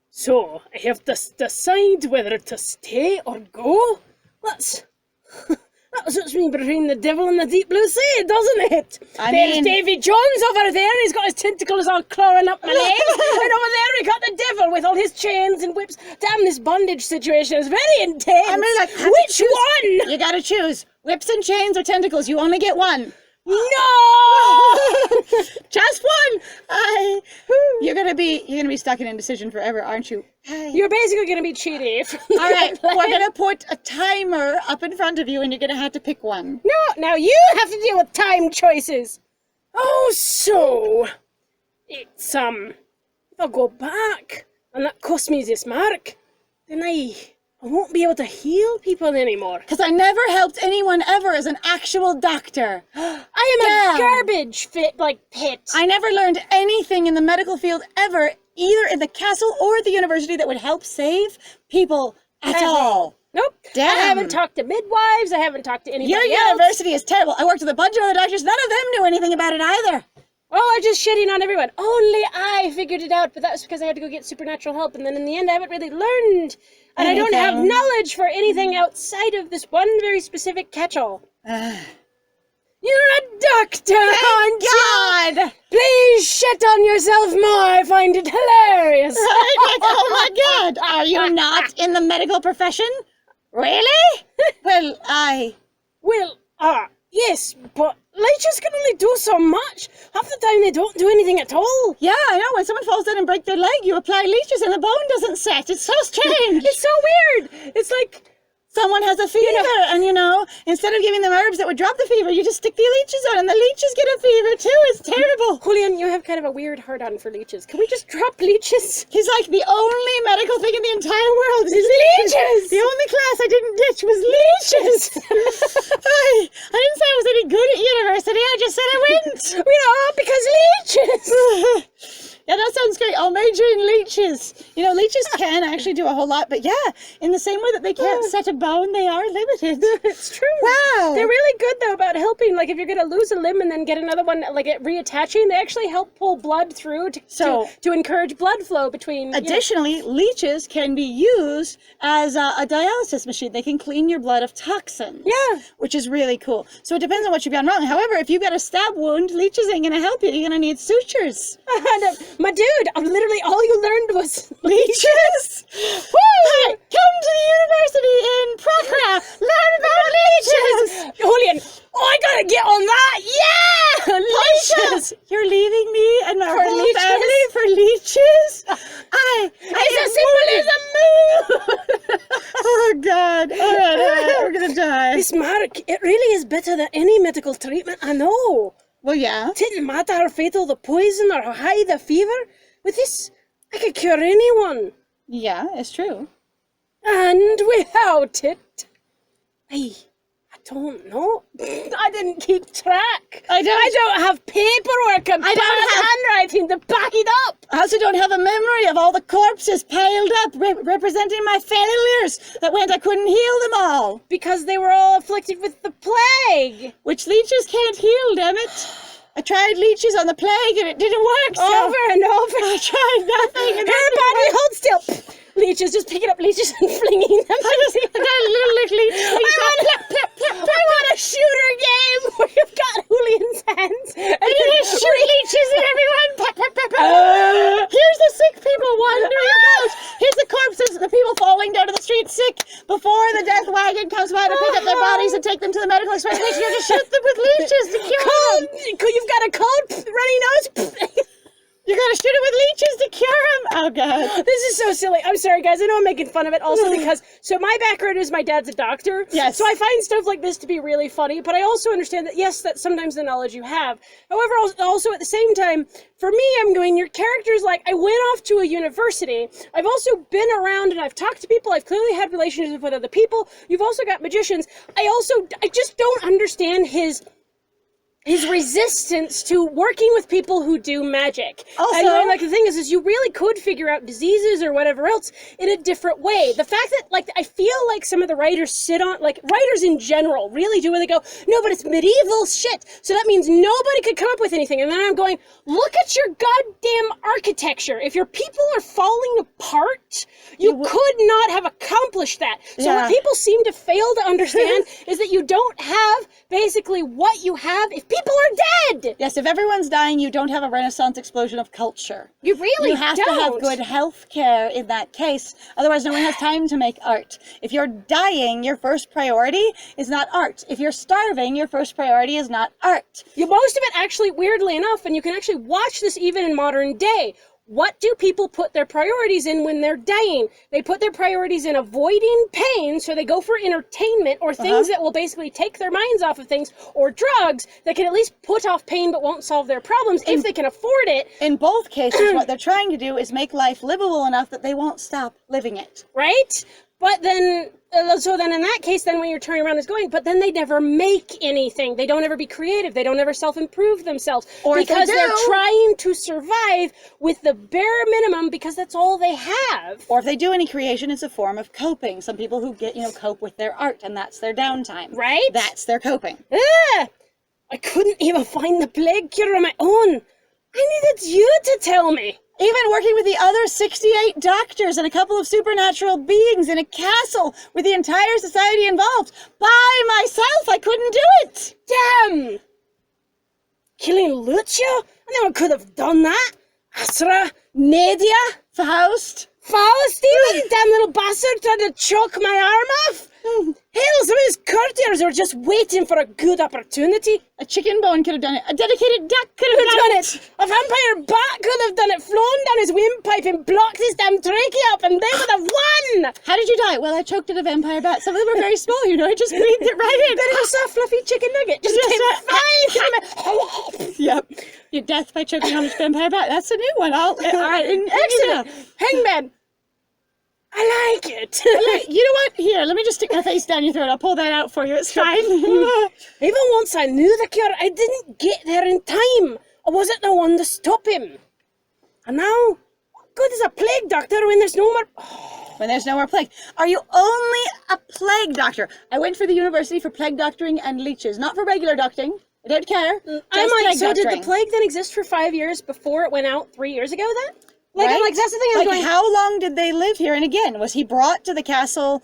So, I have to decide whether to stay or go? That puts me between the devil and the deep blue sea, doesn't it? There's Davy Jones over there, and he's got his tentacles all clawing up my legs. And over there we got the devil with all his chains and whips. Damn, this bondage situation is very intense. I'm really like, which one? You gotta choose. Whips and chains or tentacles. You only get one. No! Just one! You're gonna be stuck in indecision forever, aren't you? You're basically gonna be cheaty. All right, we're gonna put a timer up in front of you, and you're gonna have to pick one. No, now you have to deal with time choices. Oh, so it's if I go back and that costs me this mark, then I won't be able to heal people anymore. Because I never helped anyone ever as an actual doctor. I am a garbage pit. I never learned anything in the medical field ever, either in the castle or the university, that would help save people at all. Nope. Damn. I haven't talked to midwives. I haven't talked to anybody Your else. university is terrible. I worked with a bunch of other doctors. None of them knew anything about it either. Oh, I'm just shitting on everyone. Only I figured it out, but that was because I had to go get supernatural help, and then in the end I haven't really learned. And I don't have knowledge for anything outside of this one very specific catch-all. You're a doctor, aren't you? God! Please shit on yourself more. I find it hilarious. Oh my God! Are you not in the medical profession? Really? Well, yes, but leeches can only do so much. Half the time they don't do anything at all. Yeah, I know. When someone falls down and breaks their leg, you apply leeches and the bone doesn't set. It's so strange. It's so weird. It's like someone has a fever, and instead of giving them herbs that would drop the fever, you just stick the leeches on, and the leeches get a fever too. It's terrible. Julian, you have kind of a weird heart-on for leeches. Can we just drop leeches? He's like, the only medical thing in the entire world is leeches. The only class I didn't ditch was leeches. I didn't say I was any good at university. I just said I went. Because leeches. Yeah, that sounds great. I'll major in leeches. Leeches can actually do a whole lot, but yeah, in the same way that they can't set a bone, they are limited. It's true. Wow. They're really good, though, about helping. Like, if you're going to lose a limb and then get another one, like, reattaching, they actually help pull blood through to encourage blood flow between... Additionally, leeches can be used as a dialysis machine. They can clean your blood of toxins. Yeah. Which is really cool. So it depends on what you've done wrong. However, if you've got a stab wound, leeches ain't going to help you. You're going to need sutures. My dude, literally all you learned was leeches. Woo! Hi, come to the university in Prakra. Learn about leeches. Julian, I gotta get on that. Yeah, leeches. You're leaving me and my whole leeches? family for leeches? It's a symbol. Oh God! All right, we're gonna die. This Mark, it really is better than any medical treatment I know. Well, yeah. It didn't matter how fatal the poison or how high the fever. With this, I could cure anyone. Yeah, it's true. And without it, I don't know. I didn't keep track. I don't have paperwork and handwriting to back it up. I also don't have a memory of all the corpses piled up representing my failures that went I couldn't heal them all. Because they were all afflicted with the plague. Which leeches can't heal, damn it. I tried leeches on the plague and it didn't work. Over and over. I tried nothing. And everybody hold still. Leeches, just picking up leeches and flinging them. I got a little leech. I want a shooter game where you've got Julian's hands and you just shoot leeches at everyone. Here's the sick people wandering about. Here's the corpses, the people falling down to the street sick before the death wagon comes by to pick up their bodies and take them to the medical express station. You have to shoot them with leeches to cure them. You've got a cold, runny nose. You gotta shoot it with leeches to cure him. Oh God, this is so silly. I'm sorry, guys. I know I'm making fun of it. Also because my background is my dad's a doctor. Yes. So I find stuff like this to be really funny. But I also understand that yes, that's sometimes the knowledge you have. However, also at the same time, for me, I'm going. Your character's like I went off to a university. I've also been around and I've talked to people. I've clearly had relationships with other people. You've also got magicians. I just don't understand his resistance to working with people who do magic. Also, and the thing is you really could figure out diseases or whatever else in a different way. The fact that, I feel like some of the writers sit on, writers in general really do where they go, no, but it's medieval shit, so that means nobody could come up with anything. And then I'm going, look at your goddamn architecture. If your people are falling apart, you could not have accomplished that. So what people seem to fail to understand is that you don't have basically what you have if people are dead. Yes, if everyone's dying, you don't have a Renaissance explosion of culture. You really You have to have good health care in that case. Otherwise, no one has time to make art. If you're dying, your first priority is not art. If you're starving, your first priority is not art. Most of it actually, weirdly enough, and you can actually watch this even in modern day, what do people put their priorities in when they're dying? They put their priorities in avoiding pain, so they go for entertainment or things that will basically take their minds off of things, or drugs that can at least put off pain but won't solve their problems if they can afford it. In both cases, what they're trying to do is make life livable enough that they won't stop living it. Right? But then, so then in that case, then when you're turning around is going, but then they never make anything. They don't ever be creative. They don't ever self-improve themselves. Or because they're trying to survive with the bare minimum because that's all they have. Or if they do any creation, it's a form of coping. Some people who cope with their art, and that's their downtime. Right? That's their coping. I couldn't even find the plague cure on my own. I needed you to tell me. Even working with the other 68 doctors and a couple of supernatural beings in a castle with the entire society involved. By myself, I couldn't do it. Damn! Killing Lucia? I never could have done that. Asra, Nadia, Faust, Faust, you damn little bastard tried to choke my arm off. Hell, some of his courtiers are just waiting for a good opportunity. A chicken bone could have done it. A dedicated duck could have done it. A vampire bat could have done it, flown down his windpipe and blocked his damn trachea up, and they would have won! How did you die? Well, I choked at a vampire bat. Some of them were very small, you know. I just breathed it right in. Then it was a fluffy chicken nugget. Just came Yep. Your death by choking on a vampire bat. That's a new one. Excellent. Hangman. I like it. You know what? Here, let me just stick my face down your throat. I'll pull that out for you. It's fine. Even once I knew the cure, I didn't get there in time. I wasn't the one to stop him. And now, what good is a plague doctor when there's no more... When there's no more plague. Are you only a plague doctor? I went for the university for plague doctoring and leeches, not for regular doctoring. I don't care. So did the plague then exist for 5 years before it went out 3 years ago then? Like, right? that's the thing I'm going... How long did they live here? And again, was he brought to the castle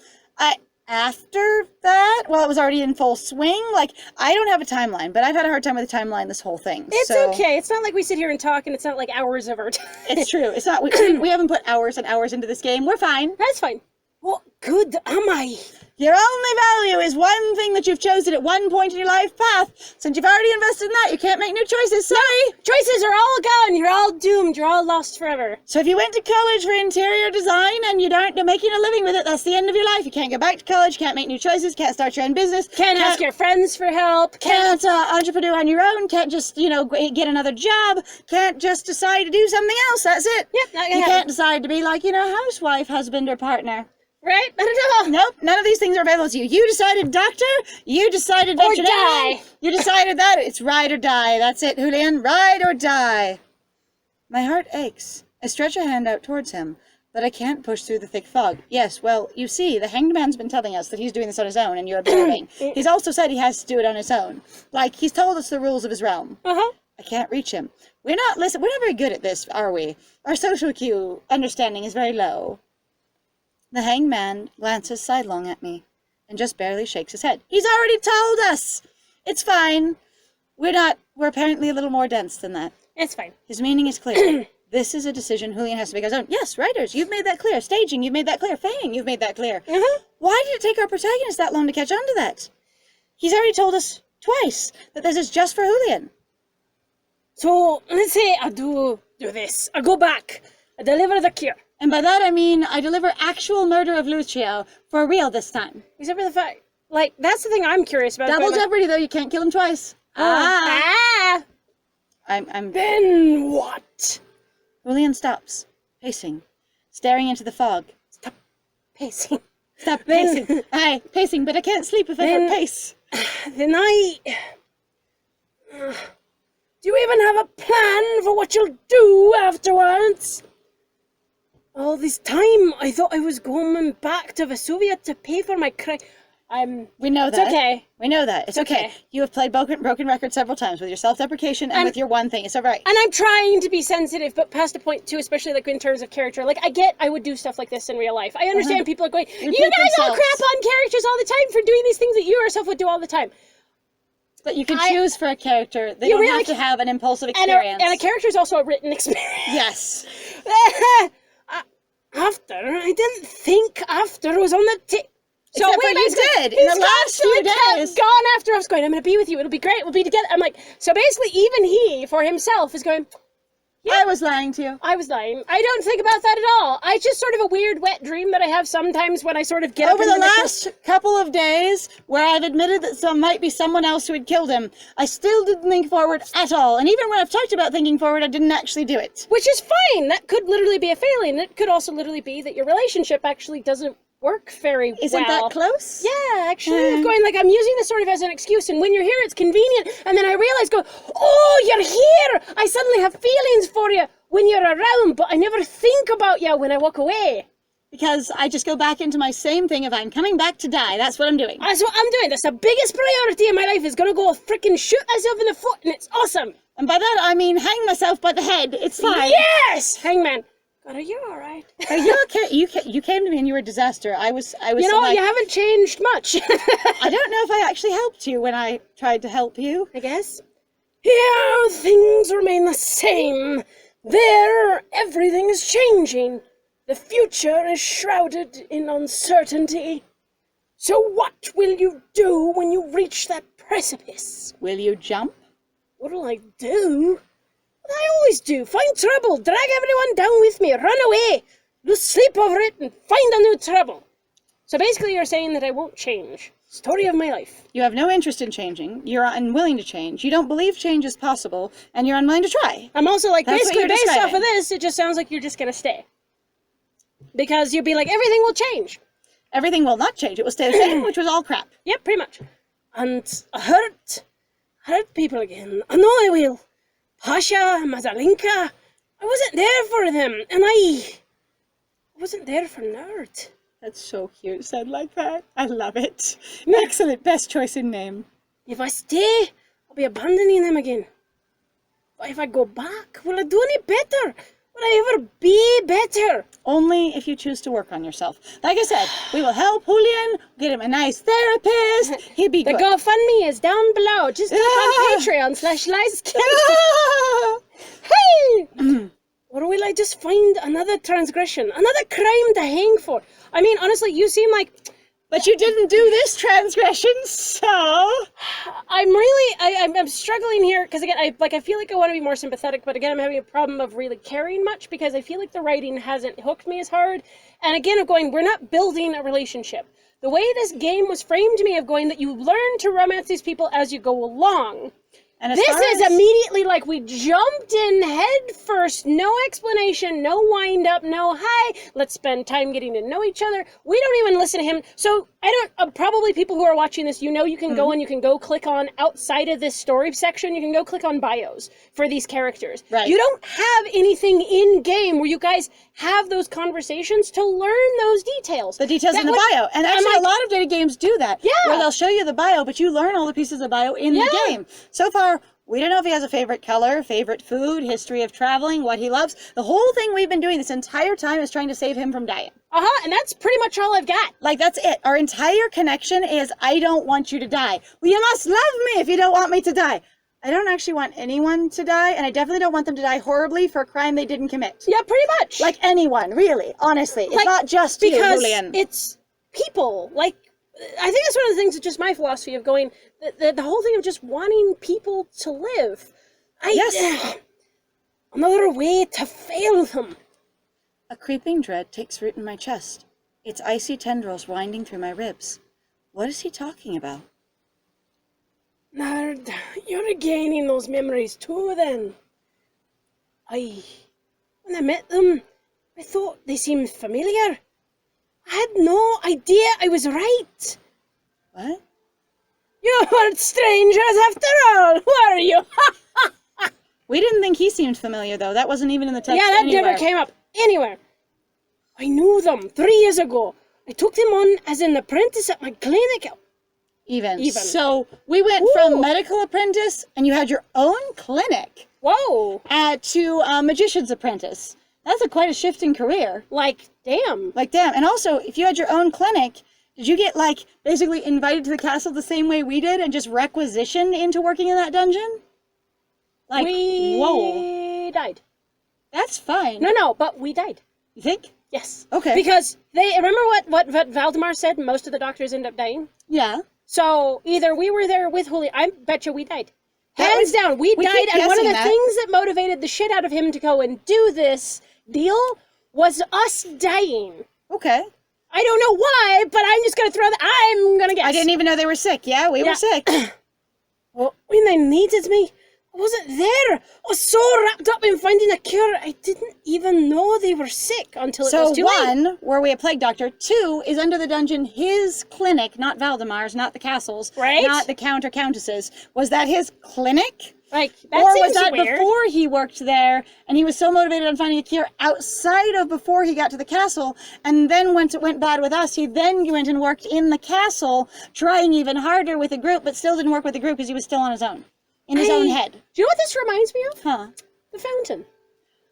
after that? Well, it was already in full swing. Like, I don't have a timeline, but I've had a hard time with the timeline this whole thing. It's okay. It's not like we sit here and talk, and it's not like hours of our time. It's true. It's not. We haven't put hours and hours into this game. We're fine. That's fine. What good am I? Your only value is one thing that you've chosen at one point in your life path. Since you've already invested in that, you can't make new choices. Sorry. No, choices are all gone. You're all doomed. You're all lost forever. So if you went to college for interior design and you aren't making a living with it, that's the end of your life. You can't go back to college, can't make new choices, can't start your own business. Can't ask your friends for help. Can't entrepreneur on your own. Can't just, get another job. Can't just decide to do something else. That's it. Yep, you can't decide to be like, housewife, husband, or partner. Right? Not at all. Nope, none of these things are available to you. You decided doctor, you decided veterinarian. Or die. You decided that. It's ride or die. That's it, Julian. Ride or die. My heart aches. I stretch a hand out towards him, but I can't push through the thick fog. Yes, well, you see, the hanged man's been telling us that he's doing this on his own, and you're observing. He's also said he has to do it on his own. Like, he's told us the rules of his realm. Uh-huh. I can't reach him. We're not very good at this, are we? Our social cue understanding is very low. The hanged man glances sidelong at me and just barely shakes his head. He's already told us! It's fine. We're apparently a little more dense than that. It's fine. His meaning is clear. This is a decision Julian has to make on his own. Yes, writers, you've made that clear. Staging, you've made that clear. Feigning, you've made that clear. Uh-huh. Why did it take our protagonist that long to catch on to that? He's already told us twice that this is just for Julian. So, let's say I do this. I go back. I deliver the cure. And by that I mean I deliver actual murder of Lucio for real this time. Except for the fact, that's the thing I'm curious about. Double jeopardy though, you can't kill him twice. I'm Then what? Julian stops, pacing, staring into the fog. Stop pacing. Stop pacing. Aye, pacing, but I can't sleep if I don't pace. Then do you even have a plan for what you'll do afterwards? All this time, I thought I was going back to Vesuvia to pay for my We know that. It's okay. We know that. It's okay. You have played broken records several times with your self-deprecation and with your one thing. It's all right. And I'm trying to be sensitive, but past a point too, especially in terms of character. I would do stuff like this in real life. I understand people are going, you guys all crap on characters all the time for doing these things that you yourself would do all the time. But you can choose for a character. They don't have to have an impulsive experience. And a character is also a written experience. Yes. I didn't think after was on the tip. So you did in the last few days. Gone after us going, I'm going to be with you. It'll be great. We'll be together. I'm like, so basically even he, for himself, is going, yeah. I was lying to you. I was lying. I don't think about that at all. I just sort of a weird wet dream that I have sometimes when I sort of get over the last couple of days where I've admitted that might be someone else who had killed him. I still didn't think forward at all. And even when I've talked about thinking forward, I didn't actually do it. Which is fine. That could literally be a failing. It could also literally be that your relationship actually doesn't work very Isn't well. that close? Yeah, actually, I'm going I'm using this sort of as an excuse, and when you're here, it's convenient, and then I realize, oh, you're here! I suddenly have feelings for you when you're around, but I never think about you when I walk away. Because I just go back into my same thing of I'm coming back to die. That's what I'm doing. That's what I'm doing. That's the biggest priority in my life is going to go frickin' shoot myself in the foot, and it's awesome. And by that, I mean hang myself by the head. It's fine. Yes! Hangman. God, are you all right? Are you okay? You came to me and you were a disaster. I was. You haven't changed much. I don't know if I actually helped you when I tried to help you. I guess. Here, things remain the same. There, everything is changing. The future is shrouded in uncertainty. So what will you do when you reach that precipice? Will you jump? What'll I do? What I always do. Find trouble, drag everyone down with me, run away, lose sleep over it, and find a new trouble. So basically you're saying that I won't change. Story of my life. You have no interest in changing. You're unwilling to change. You don't believe change is possible, and you're unwilling to try. I'm also like, That's basically what you're based off describing. of this, it just sounds like you're just gonna stay. Because you'd be like, everything will change. Everything will not change. It will stay the same, which was all crap. Yep, pretty much. And hurt people again. I know I will. Pasha, Mazalinka, I wasn't there for them, and I wasn't there for Nerd. That's so cute, said like that. I love it. Excellent. Best choice in name. If I stay, I'll be abandoning them again. But if I go back, will I do any better? Will I ever be better? Only if you choose to work on yourself. Like I said, we will help Julian, get him a nice therapist. He'd be The good. GoFundMe is down below. Just click on Patreon/Liza. Hey! Or will I just find another transgression, another crime to hang for? I mean, honestly, you seem like... But you didn't do this transgression, so... I'm struggling here, because again, I feel like I want to be more sympathetic, but again, I'm having a problem of really caring much, because I feel like the writing hasn't hooked me as hard. And again, of going, we're not building a relationship. The way this game was framed to me of going that you learn to romance these people as you go along. And as This far is as- immediately like we jumped in head first, no explanation, no wind up, no hi, let's spend time getting to know each other. We don't even listen to him. So probably people who are watching this, you can go and you can go click on outside of this story section, you can go click on bios for these characters. Right. You don't have anything in game where you guys have those conversations to learn those details. The details That in the would- bio. And actually, a lot of data games do that. Yeah. Where they'll show you the bio, but you learn all the pieces of bio in the game. So far, we don't know if he has a favorite color, favorite food, history of traveling, what he loves. The whole thing we've been doing this entire time is trying to save him from dying. And that's pretty much all I've got. Like, that's it. Our entire connection is, I don't want you to die. Well, you must love me if you don't want me to die. I don't actually want anyone to die, and I definitely don't want them to die horribly for a crime they didn't commit. Yeah, pretty much. Like anyone, really, honestly. It's not just you, because Julian. it's people. Like, I think that's one of the things that's just my philosophy of going, the whole thing of just wanting people to live. Yes. Another way to fail them. A creeping dread takes root in my chest, its icy tendrils winding through my ribs. What is he talking about? Nerd, you're regaining those memories too, then. When I met them, I thought they seemed familiar. I had no idea I was right. What? You weren't strangers after all, were you? We didn't think he seemed familiar, though. That wasn't even in the text Yeah, that anywhere. never came up anywhere. I knew them 3 years ago. I took them on as an apprentice at my clinic. Even. Even. So we went from medical apprentice, and you had your own clinic, Whoa. to magician's apprentice. That's quite a shift in career. Like, damn. Like, damn. And also, if you had your own clinic, did you get, like, basically invited to the castle the same way we did and just requisitioned into working in that dungeon? Like, whoa. We died. That's fine. No, but we died. You think? Yes. Okay. Because remember what Valdemar said? Most of the doctors end up dying. Yeah. So either we were there with Julian. I bet you we died. Hands down, we we died. keep And one of the guessing that. things that motivated the shit out of him to go and do this deal was us dying. Okay. I don't know why, but I'm just gonna I'm gonna guess. I didn't even know they were sick. Yeah, we were sick. Well, when they needed me, I wasn't there. I was so wrapped up in finding a cure, I didn't even know they were sick until it So was too late. 1, were we a plague doctor? 2, is under the dungeon his clinic, not Valdemar's, not the castle's, Right. not the count or countess's. Was that his clinic? Like, that Or seems was that weird. before he worked there and he was so motivated on finding a cure outside of before he got to the castle, and then once it went bad with us, he then went and worked in the castle, trying even harder with a group, but still didn't work with the group because he was still on his own, in his own head. Do you know what this reminds me of? Huh. The fountain.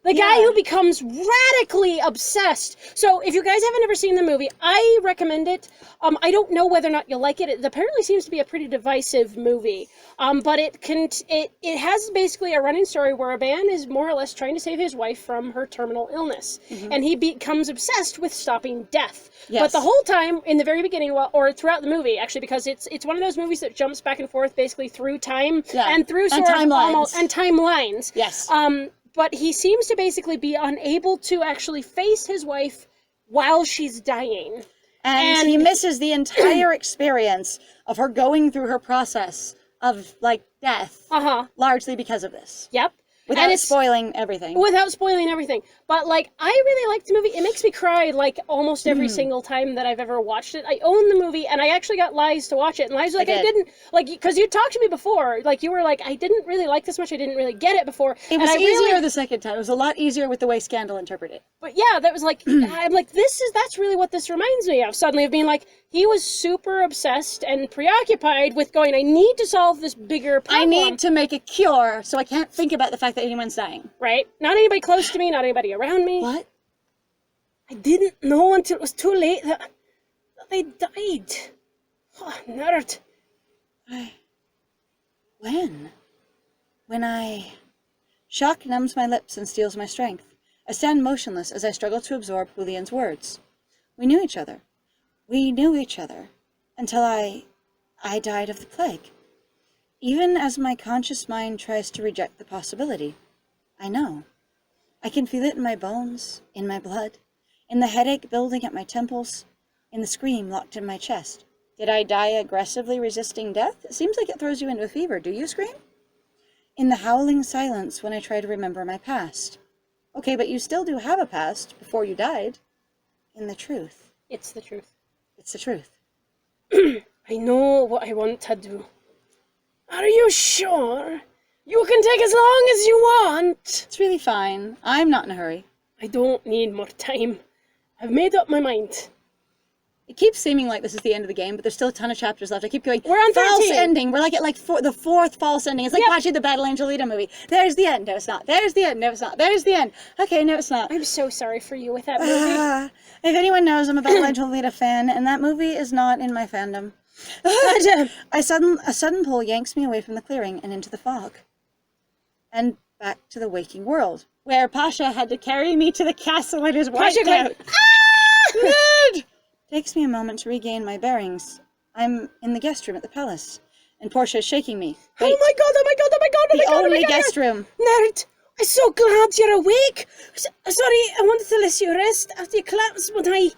The guy who becomes radically obsessed. So if you guys haven't ever seen the movie, I recommend it. I don't know whether or not you'll like it. It apparently seems to be a pretty divisive movie. But it has basically a running story where a man is more or less trying to save his wife from her terminal illness. And he becomes obsessed with stopping death. Yes. But the whole time, in the very beginning, or throughout the movie, actually, because it's one of those movies that jumps back and forth basically through time and through sort of timelines. and timelines. Yes. But he seems to basically be unable to actually face his wife while she's dying. And he misses the entire experience of her going through her process of, like, death. Largely because of this. Yep. Without spoiling everything. Without spoiling everything. But, like, I really liked the movie. It makes me cry, like, almost every single time that I've ever watched it. I own the movie, and I actually got Liz to watch it. And Liz was like, I didn't, like, because you talked to me before. Like, you were like, I didn't really like this much. I didn't really get it before. It was easier the second time. It was a lot easier with the way Scandal interpreted it. But yeah, that was like, I'm like, that's really what this reminds me of. Suddenly of being like, he was super obsessed and preoccupied with going, I need to solve this bigger problem. I need to make a cure, so I can't think about the fact that anyone's dying. Right? Not anybody close to me, not anybody around me. What? I didn't know until it was too late that they died. Oh, nerd. When shock numbs my lips and steals my strength. I stand motionless as I struggle to absorb Julian's words. We knew each other. Until I died of the plague. Even as my conscious mind tries to reject the possibility, I know. I can feel it in my bones, in my blood, in the headache building at my temples, in the scream locked in my chest. Did I die aggressively resisting death? It seems like it throws you into a fever. Do you scream? In the howling silence when I try to remember my past. Okay, but you still do have a past before you died. In the truth. It's the truth. It's the truth. I know what I want to do. Are you sure? You can take as long as you want. It's really fine. I'm not in a hurry. I don't need more time. I've made up my mind. It keeps seeming like this is the end of the game, but there's still a ton of chapters left. I keep going, we're on 13. False ending. We're like at the fourth false ending. It's like watching the Battle Angel Lita movie. There's the end. No, it's not. There's the end. No, it's not. There's the end. Okay, no, it's not. I'm so sorry for you with that movie. If anyone knows, I'm a Battle Angel Lita fan, and that movie is not in my fandom. A sudden pull yanks me away from the clearing and into the fog. And back to the waking world, where Pasha had to carry me to the castle in his white coat. Ned! Takes me a moment to regain my bearings. I'm in the guest room at the palace, and Portia is shaking me. Wait. Oh my god, oh my god, oh my god, oh my god, the only guest room. Nerd, I'm so glad you're awake. Sorry, I wanted to let you rest after you collapsed, but his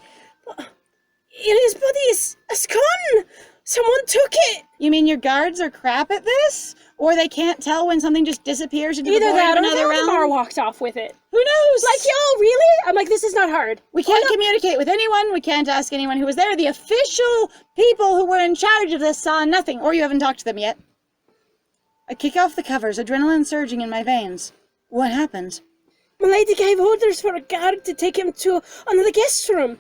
body is gone. Someone took it. You mean your guards are crap at this? Or they can't tell when something just disappears into Either the void that of or another realm? Valdemar walked off with it. Who knows? Like, y'all, really? I'm like, this is not hard. We can't communicate with anyone. We can't ask anyone who was there. The official people who were in charge of this saw nothing. Or you haven't talked to them yet. I kick off the covers, adrenaline surging in my veins. What happened? My lady gave orders for a guard to take him to another guest room.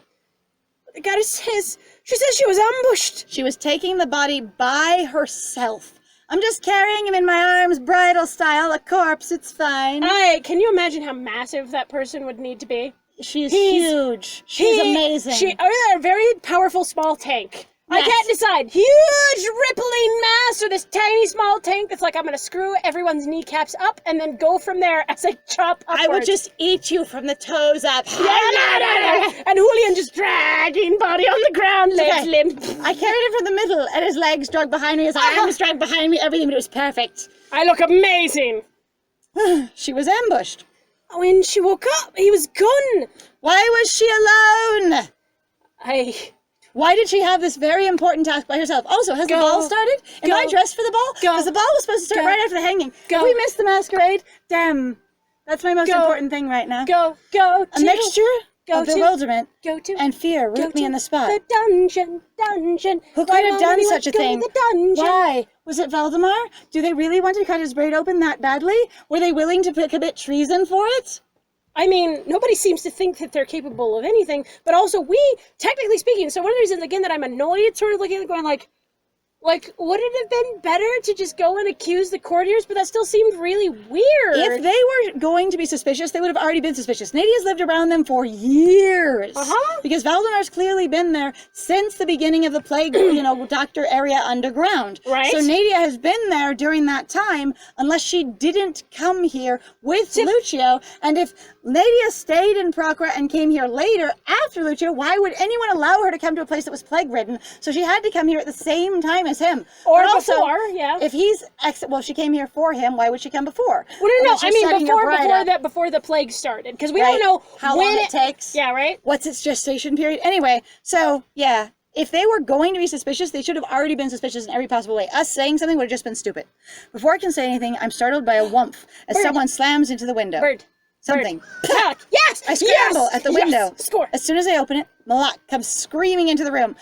The guard says, she was ambushed. She was taking the body by herself. I'm just carrying him in my arms, bridal style, a corpse, it's fine. Can you imagine how massive that person would need to be? She's huge. She's amazing. Or a very powerful small tank. Yes. I can't decide. Huge rippling mass or this tiny small tank that's like, I'm going to screw everyone's kneecaps up and then go from there as I chop upwards. I would just eat you from the toes up. And Julian just dragging body on the ground, legs limp. I carried him from the middle and his legs dragged behind me, his arms dragged behind me, everything, but it was perfect. I look amazing. She was ambushed. When she woke up, he was gone. Why was she alone? Why did she have this very important task by herself? Also, has the ball started? Am I dressed for the ball? Because the ball was supposed to start right after the hanging. Have we missed the masquerade? Damn. That's my most important thing right now. A mixture of bewilderment and fear root me in the spot. The dungeon. Who could have done such a thing? Why? Was it Valdemar? Do they really want to cut his braid open that badly? Were they willing to commit treason for it? I mean, nobody seems to think that they're capable of anything, but also we, technically speaking, so one of the reasons, again, that I'm annoyed, sort of looking at it going like, Like, would it have been better to just go and accuse the courtiers? But that still seemed really weird. If they were going to be suspicious, they would have already been suspicious. Nadia's lived around them for years. Because Valdemar's clearly been there since the beginning of the plague, doctor area underground. Right. So Nadia has been there during that time, unless she didn't come here with Lucio. And if Nadia stayed in Procra and came here later after Lucio, why would anyone allow her to come to a place that was plague-ridden? So she had to come here at the same time as him. Or but also, before, yeah. If he's she came here for him. Why would she come before? Well, no. I mean, before the plague started, because we don't know how when long it takes. Yeah, right. What's its gestation period? Anyway, so yeah, if they were going to be suspicious, they should have already been suspicious in every possible way. Us saying something would have just been stupid. Before I can say anything, I'm startled by a whumph as someone slams into the window. Something. Bird. Yes! I scramble at the window. Score. As soon as I open it, Malak comes screaming into the room.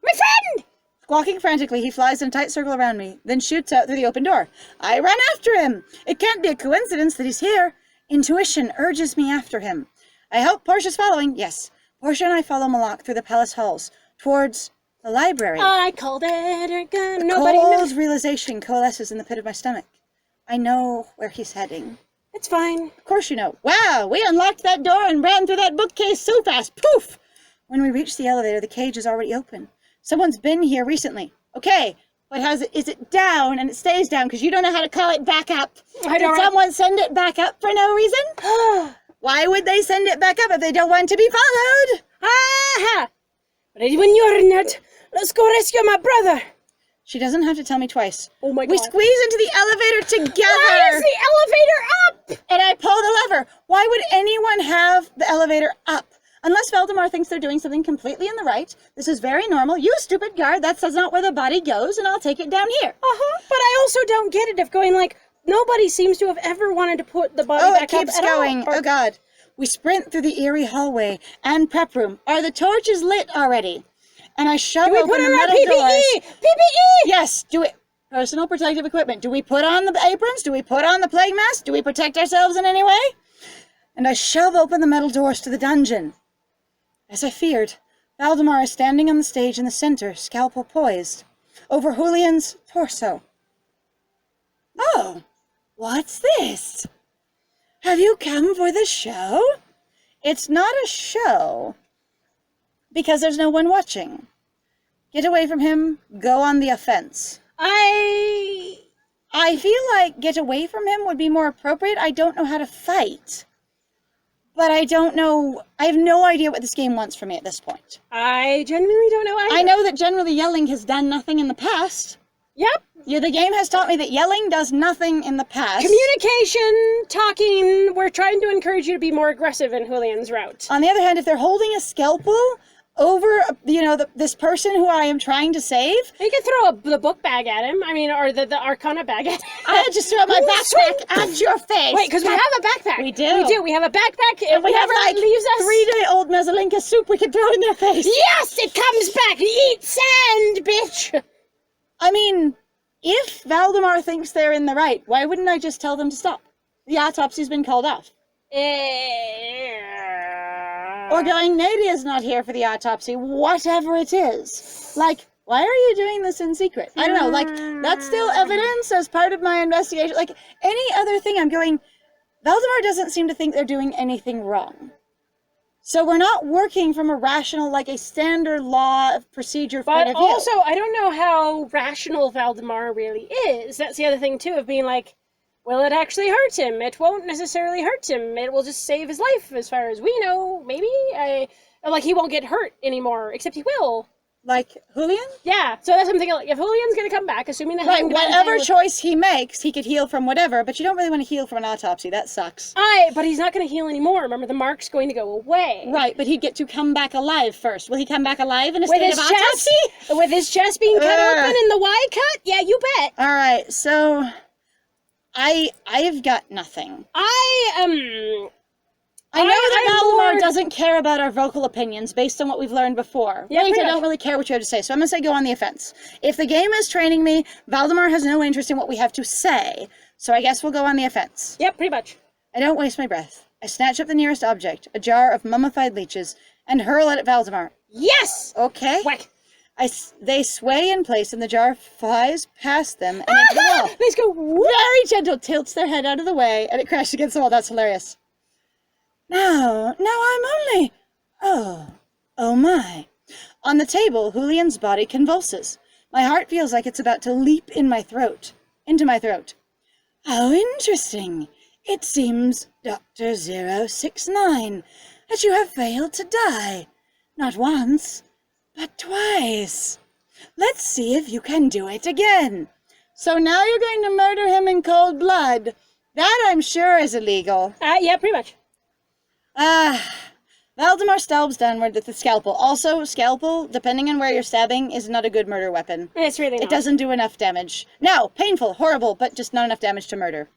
My friend! Squawking frantically, he flies in a tight circle around me, then shoots out through the open door. I run after him. It can't be a coincidence that he's here. Intuition urges me after him. I hope Portia's following. Yes, Portia and I follow Malak through the palace halls, towards the library. I called it again. Nobody knows. Realization coalesces in the pit of my stomach. I know where he's heading. It's fine. Of course you know. Wow, we unlocked that door and ran through that bookcase so fast. Poof! When we reach the elevator, the cage is already open. Someone's been here recently. Okay, but is it down and it stays down because you don't know how to call it back up? Did someone send it back up for no reason? Why would they send it back up if they don't want to be followed? Aha! Ready when you're not. Let's go rescue my brother. She doesn't have to tell me twice. Oh my God. We squeeze into the elevator together. Why is the elevator up? And I pull the lever. Why would anyone have the elevator up? Unless Valdemar thinks they're doing something completely in the right. This is very normal. You stupid guard, that's not where the body goes, and I'll take it down here. But I also don't get it if going like, nobody seems to have ever wanted to put the body back up. Oh, it keeps going. Oh, God. We sprint through the eerie hallway and prep room. Are the torches lit already? And I shove open the metal doors. PPE! Yes, do it. Personal protective equipment. Do we put on the aprons? Do we put on the plague mask? Do we protect ourselves in any way? And I shove open the metal doors to the dungeon. As I feared, Valdemar is standing on the stage in the center, scalpel poised, over Julian's torso. Oh, what's this? Have you come for the show? It's not a show, because there's no one watching. Get away from him, go on the offense. I feel like get away from him would be more appropriate. I don't know how to fight. But I don't know, I have no idea what this game wants from me at this point. I genuinely don't know either. I know that generally yelling has done nothing in the past. Yep. Yeah, the game has taught me that yelling does nothing in the past. Communication, talking, we're trying to encourage you to be more aggressive in Julian's route. On the other hand, if they're holding a scalpel over, this person who I am trying to save. You could throw the book bag at him. I mean, or the Arcana bag at him. I just throw my backpack at your face. Wait, because we have a backpack. We do. We have a backpack. And we have like leaves us 3-day-old Mazzalinka soup we could throw in their face. Yes, it comes back. Eat sand, bitch. I mean, if Valdemar thinks they're in the right, why wouldn't I just tell them to stop? The autopsy's been called off. Or going, Nadia's not here for the autopsy, whatever it is. Like, why are you doing this in secret? I don't know, like, that's still evidence as part of my investigation. Like, any other thing, I'm going, Valdemar doesn't seem to think they're doing anything wrong. So we're not working from a rational, like a standard law of procedure point of view. But also, I don't know how rational Valdemar really is. That's the other thing, too, of being like, will it actually hurt him? It won't necessarily hurt him. It will just save his life, as far as we know. Maybe? Like, he won't get hurt anymore, except he will. Like, Julian? Yeah, so that's what I'm thinking. Like, if Julian's going to come back, assuming that... Right, whatever choice he makes, he could heal from whatever, but you don't really want to heal from an autopsy. That sucks. But he's not going to heal anymore. Remember, the mark's going to go away. Right, but he'd get to come back alive first. Will he come back alive in a state of autopsy? With his chest being cut open and the Y cut? Yeah, you bet. All right, so... I've got nothing. I know that Valdemar doesn't care about our vocal opinions based on what we've learned before. Yeah, I don't really care what you have to say, so I'm going to say go on the offense. If the game is training me, Valdemar has no interest in what we have to say, so I guess we'll go on the offense. Yep, pretty much. I don't waste my breath. I snatch up the nearest object, a jar of mummified leeches, and hurl it at Valdemar. Yes! Okay. Whack. They sway in place and the jar flies past them and into the wall. Let's go. Very gentle, tilts their head out of the way, and it crashes against the wall. That's hilarious. Now I'm only... Oh my. On the table, Julian's body convulses. My heart feels like it's about to leap into my throat. How interesting. It seems, Dr. 069, that you have failed to die. Not once, but twice. Let's see if you can do it again. So now you're going to murder him in cold blood. That, I'm sure, is illegal. Yeah, pretty much. Valdemar stabs downward with the scalpel. Also, scalpel, depending on where you're stabbing, is not a good murder weapon. It's really not. It doesn't do enough damage. No, painful, horrible, but just not enough damage to murder.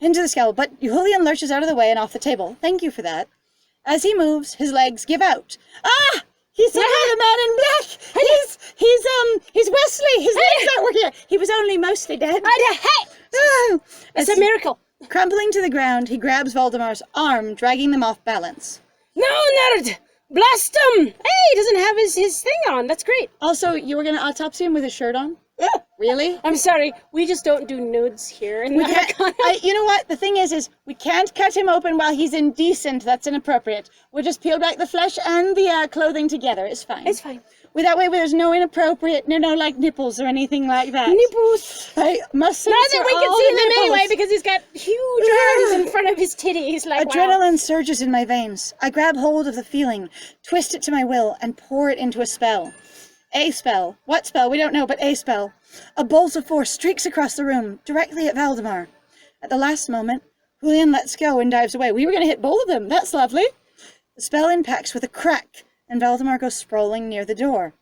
Into the scalpel, but Julian lurches out of the way and off the table. Thank you for that. As he moves, his legs give out. Ah! He's the man in black! He's Wesley! His legs aren't working yet! He was only mostly dead. Oh, it's a miracle. Crumbling to the ground, he grabs Valdemar's arm, dragging them off balance. No, nerd! Blast him! Hey, he doesn't have his thing on. That's great. Also, you were going to autopsy him with his shirt on? Really? I'm sorry. We just don't do nudes here. In Arcana. You know what? The thing is we can't cut him open while he's indecent. That's inappropriate. We'll just peel back the flesh and the clothing together. It's fine. It's fine. That way there's no inappropriate, like nipples or anything like that. Nipples. Must say not that we can see them anyway because he's got huge arms in front of his titties. Like, adrenaline surges in my veins. I grab hold of the feeling, twist it to my will, and pour it into a spell. A spell. What spell? We don't know, but a spell. A bolt of force streaks across the room, directly at Valdemar. At the last moment, Julian lets go and dives away. We were going to hit both of them. That's lovely. The spell impacts with a crack, and Valdemar goes sprawling near the door.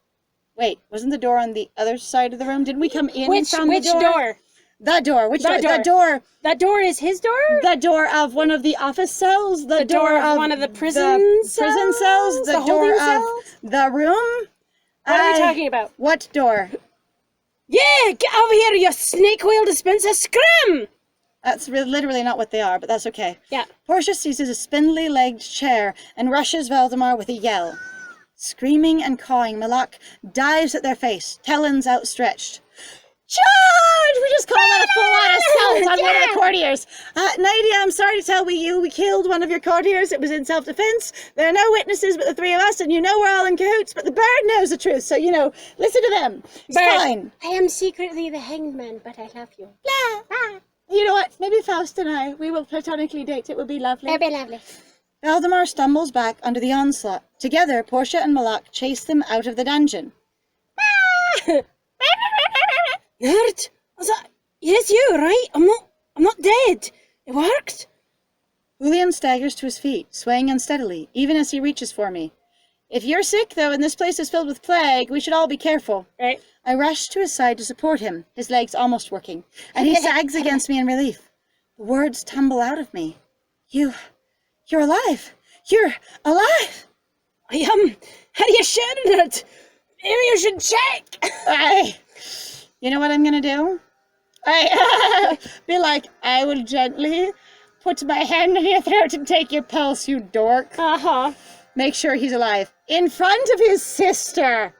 Wait, wasn't the door on the other side of the room? Didn't we come in from the door? Which door? That door. Which door? That door. That door is his door? The door of one of the office cells. The door of one of the prison cells? The door of the room. What are we talking about? What door? Yeah, get over here, you snake oil dispenser, scram! That's literally not what they are, but that's okay. Yeah. Portia seizes a spindly-legged chair and rushes Valdemar with a yell. Screaming and cawing, Malak dives at their face, talons outstretched. Charge! We just called that a full-on assault on one of the courtiers. Nadia, I'm sorry to tell we killed one of your courtiers. It was in self-defense. There are no witnesses but the three of us, and we're all in cahoots, but the bird knows the truth, so, listen to them. It's fine. I am secretly the hanged man, but I love you. Blah. Ah. You know what? Maybe Faust and I, we will platonically date. It will be lovely. It'll be lovely. Valdemar stumbles back under the onslaught. Together, Portia and Malak chase them out of the dungeon. Nerd! Yes, you, right? I'm not dead. It worked. Julian staggers to his feet, swaying unsteadily, even as he reaches for me. If you're sick, though, and this place is filled with plague, we should all be careful. Right. I rush to his side to support him, his legs almost working, and he sags against me in relief. The words tumble out of me. You're alive. You're alive. I am. How do you share it? Maybe you should check. You know what I'm going to do? I be like, I will gently put my hand on your throat and take your pulse, you dork. Uh-huh. Make sure he's alive. In front of his sister.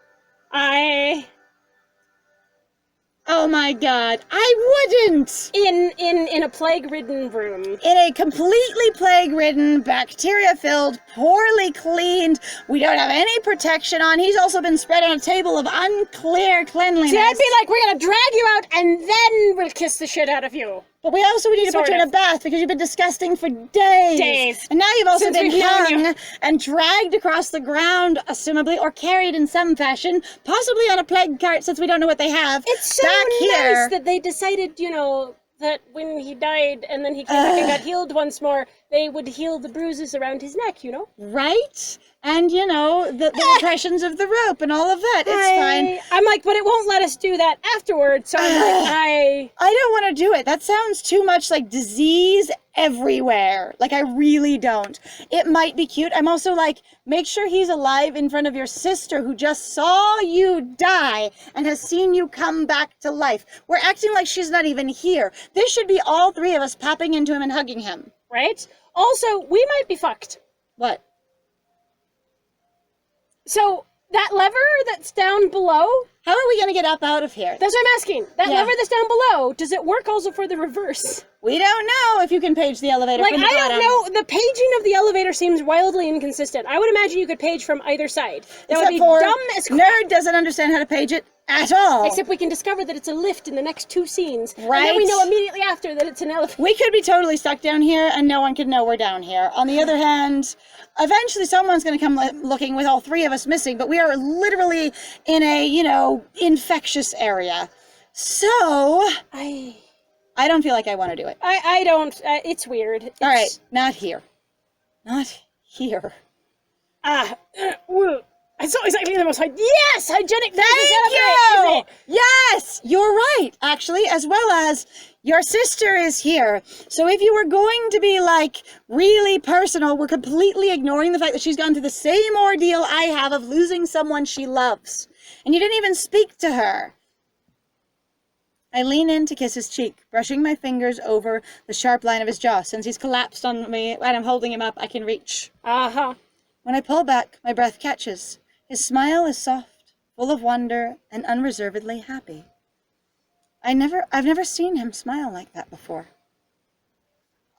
Oh my God, I wouldn't! In a plague-ridden room. In a completely plague-ridden, bacteria-filled, poorly cleaned, we don't have any protection on. He's also been spread on a table of unclear cleanliness. See, I'd be like, we're gonna drag you out and then we'll kiss the shit out of you. But we also need to put you in a bath because you've been disgusting for days. And now you've also been hung and dragged across the ground, assumably, or carried in some fashion, possibly on a plague cart since we don't know what they have. It's so nice that they decided, that when he died and then he came back and got healed once more, they would heal the bruises around his neck, Right? And, the impressions of the rope and all of that. It's fine. I'm like, but it won't let us do that afterwards. So I'm like, I don't want to do it. That sounds too much like disease everywhere. Like, I really don't. It might be cute. I'm also like, make sure he's alive in front of your sister who just saw you die and has seen you come back to life. We're acting like she's not even here. This should be all three of us popping into him and hugging him. Right? Also, we might be fucked. What? So, that lever that's down below? How are we going to get up out of here? That's what I'm asking. That lever that's down below, does it work also for the reverse? We don't know if you can page the elevator from the bottom. I don't know. The paging of the elevator seems wildly inconsistent. I would imagine you could page from either side. That would be dumb as crap. Nerd doesn't understand how to page it at all. Except we can discover that it's a lift in the next 2 scenes. Right. And then we know immediately after that it's an elevator. We could be totally stuck down here and no one could know we're down here. On the other hand, eventually someone's going to come looking with all 3 of us missing, but we are literally in a, infectious area. So, I don't feel like I want to do it. I don't. It's weird. All right, not here. Not here. It's not exactly the most yes, hygienic. Thank you. Yes, you're right. Actually, as well as your sister is here. So if you were going to be really personal, we're completely ignoring the fact that she's gone through the same ordeal I have of losing someone she loves, and you didn't even speak to her. I lean in to kiss his cheek, brushing my fingers over the sharp line of his jaw. Since he's collapsed on me and I'm holding him up, I can reach. When I pull back, my breath catches. His smile is soft, full of wonder, and unreservedly happy. I've never seen him smile like that before.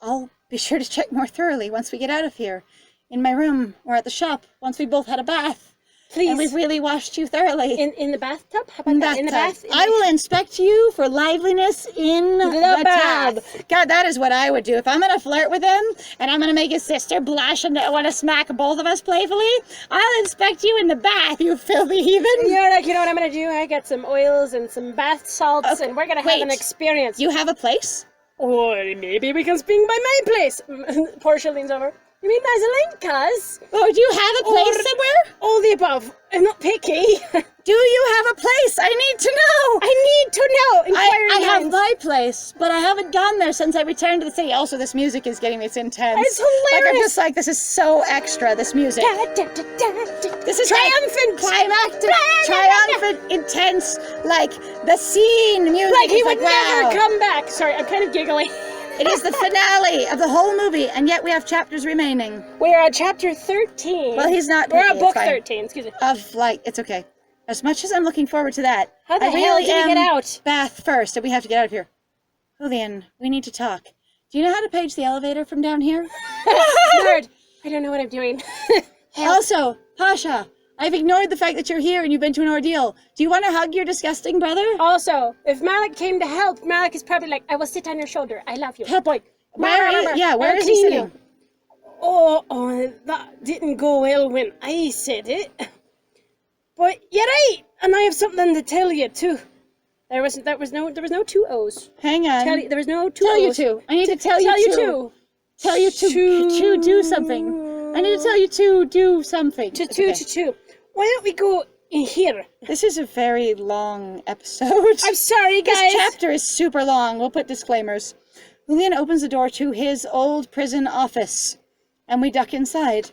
I'll be sure to check more thoroughly once we get out of here. In my room or at the shop, once we both had a bath. Please. And we've really washed you thoroughly. In the bathtub? How about that? In the bath? I will inspect you for liveliness in the bath. God, that is what I would do. If I'm going to flirt with him and I'm going to make his sister blush and want to smack both of us playfully, I'll inspect you in the bath, you filthy heathen. You know what I'm going to do? I got some oils and some bath salts and we're going to have an experience. You have a place? Or maybe we can swing by my place. Portia leans over. You mean Mazelenka's? Oh, do you have a place somewhere? All the above. I'm not picky. Do you have a place? I need to know. I need to know. I have my place, but I haven't gone there since I returned to the city. Also, this music is getting me. It's intense. It's hilarious. I'm just this is so extra, this music. This is triumphant. Climactic, triumphant, intense, the scene music. Like he would never come back. Sorry, I'm kind of giggling. It is the finale of the whole movie, and yet we have chapters remaining. We're at chapter 13. Well, he's not. We're at book 13, excuse me. It's okay. As much as I'm looking forward to that, how the hell did we get out? Bath first, and we have to get out of here. Julian, we need to talk. Do you know how to page the elevator from down here? Nerd, I don't know what I'm doing. Also, Pasha, I've ignored the fact that you're here and you've been to an ordeal. Do you want to hug your disgusting brother? Also, if Malik came to help, Malik is probably like, I will sit on your shoulder. I love you. Boy. Where is he sitting? Oh, that didn't go well when I said it. But you're right, and I have something to tell you too. There was no 2 O's. Hang on. There was no 2 Tell O's. you to. I need to tell you to. Tell you to do something. I need to tell you to do something. To. Why don't we go in here? This is a very long episode. I'm sorry, guys. This chapter is super long. We'll put disclaimers. Julian opens the door to his old prison office, and we duck inside.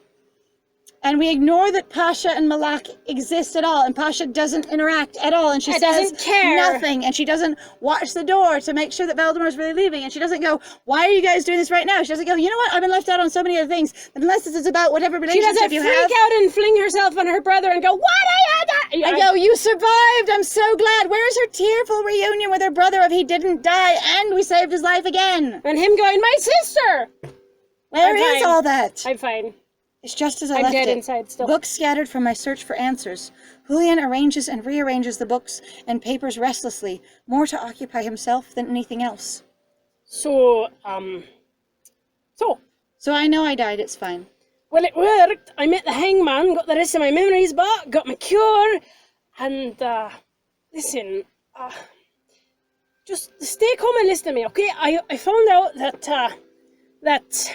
And we ignore that Pasha and Malak exist at all, and Pasha doesn't interact at all, and she says nothing, and she doesn't watch the door to make sure that Valdemar's really leaving, and she doesn't go, why are you guys doing this right now? She doesn't go, you know what, I've been left out on so many other things, unless this is about whatever relationship you have. She doesn't freak out and fling herself on her brother and go, what are you doing? I go, you survived, I'm so glad. Where's her tearful reunion with her brother if he didn't die, and we saved his life again? And him going, my sister! Where is all that? I'm fine. It's just as I left it. I'm dead inside still. Books scattered from my search for answers. Julian arranges and rearranges the books and papers restlessly, more to occupy himself than anything else. So I know I died, it's fine. Well, it worked. I met the hangman, got the rest of my memories back, got my cure, and, listen, just stay calm and listen to me, okay? I found out that...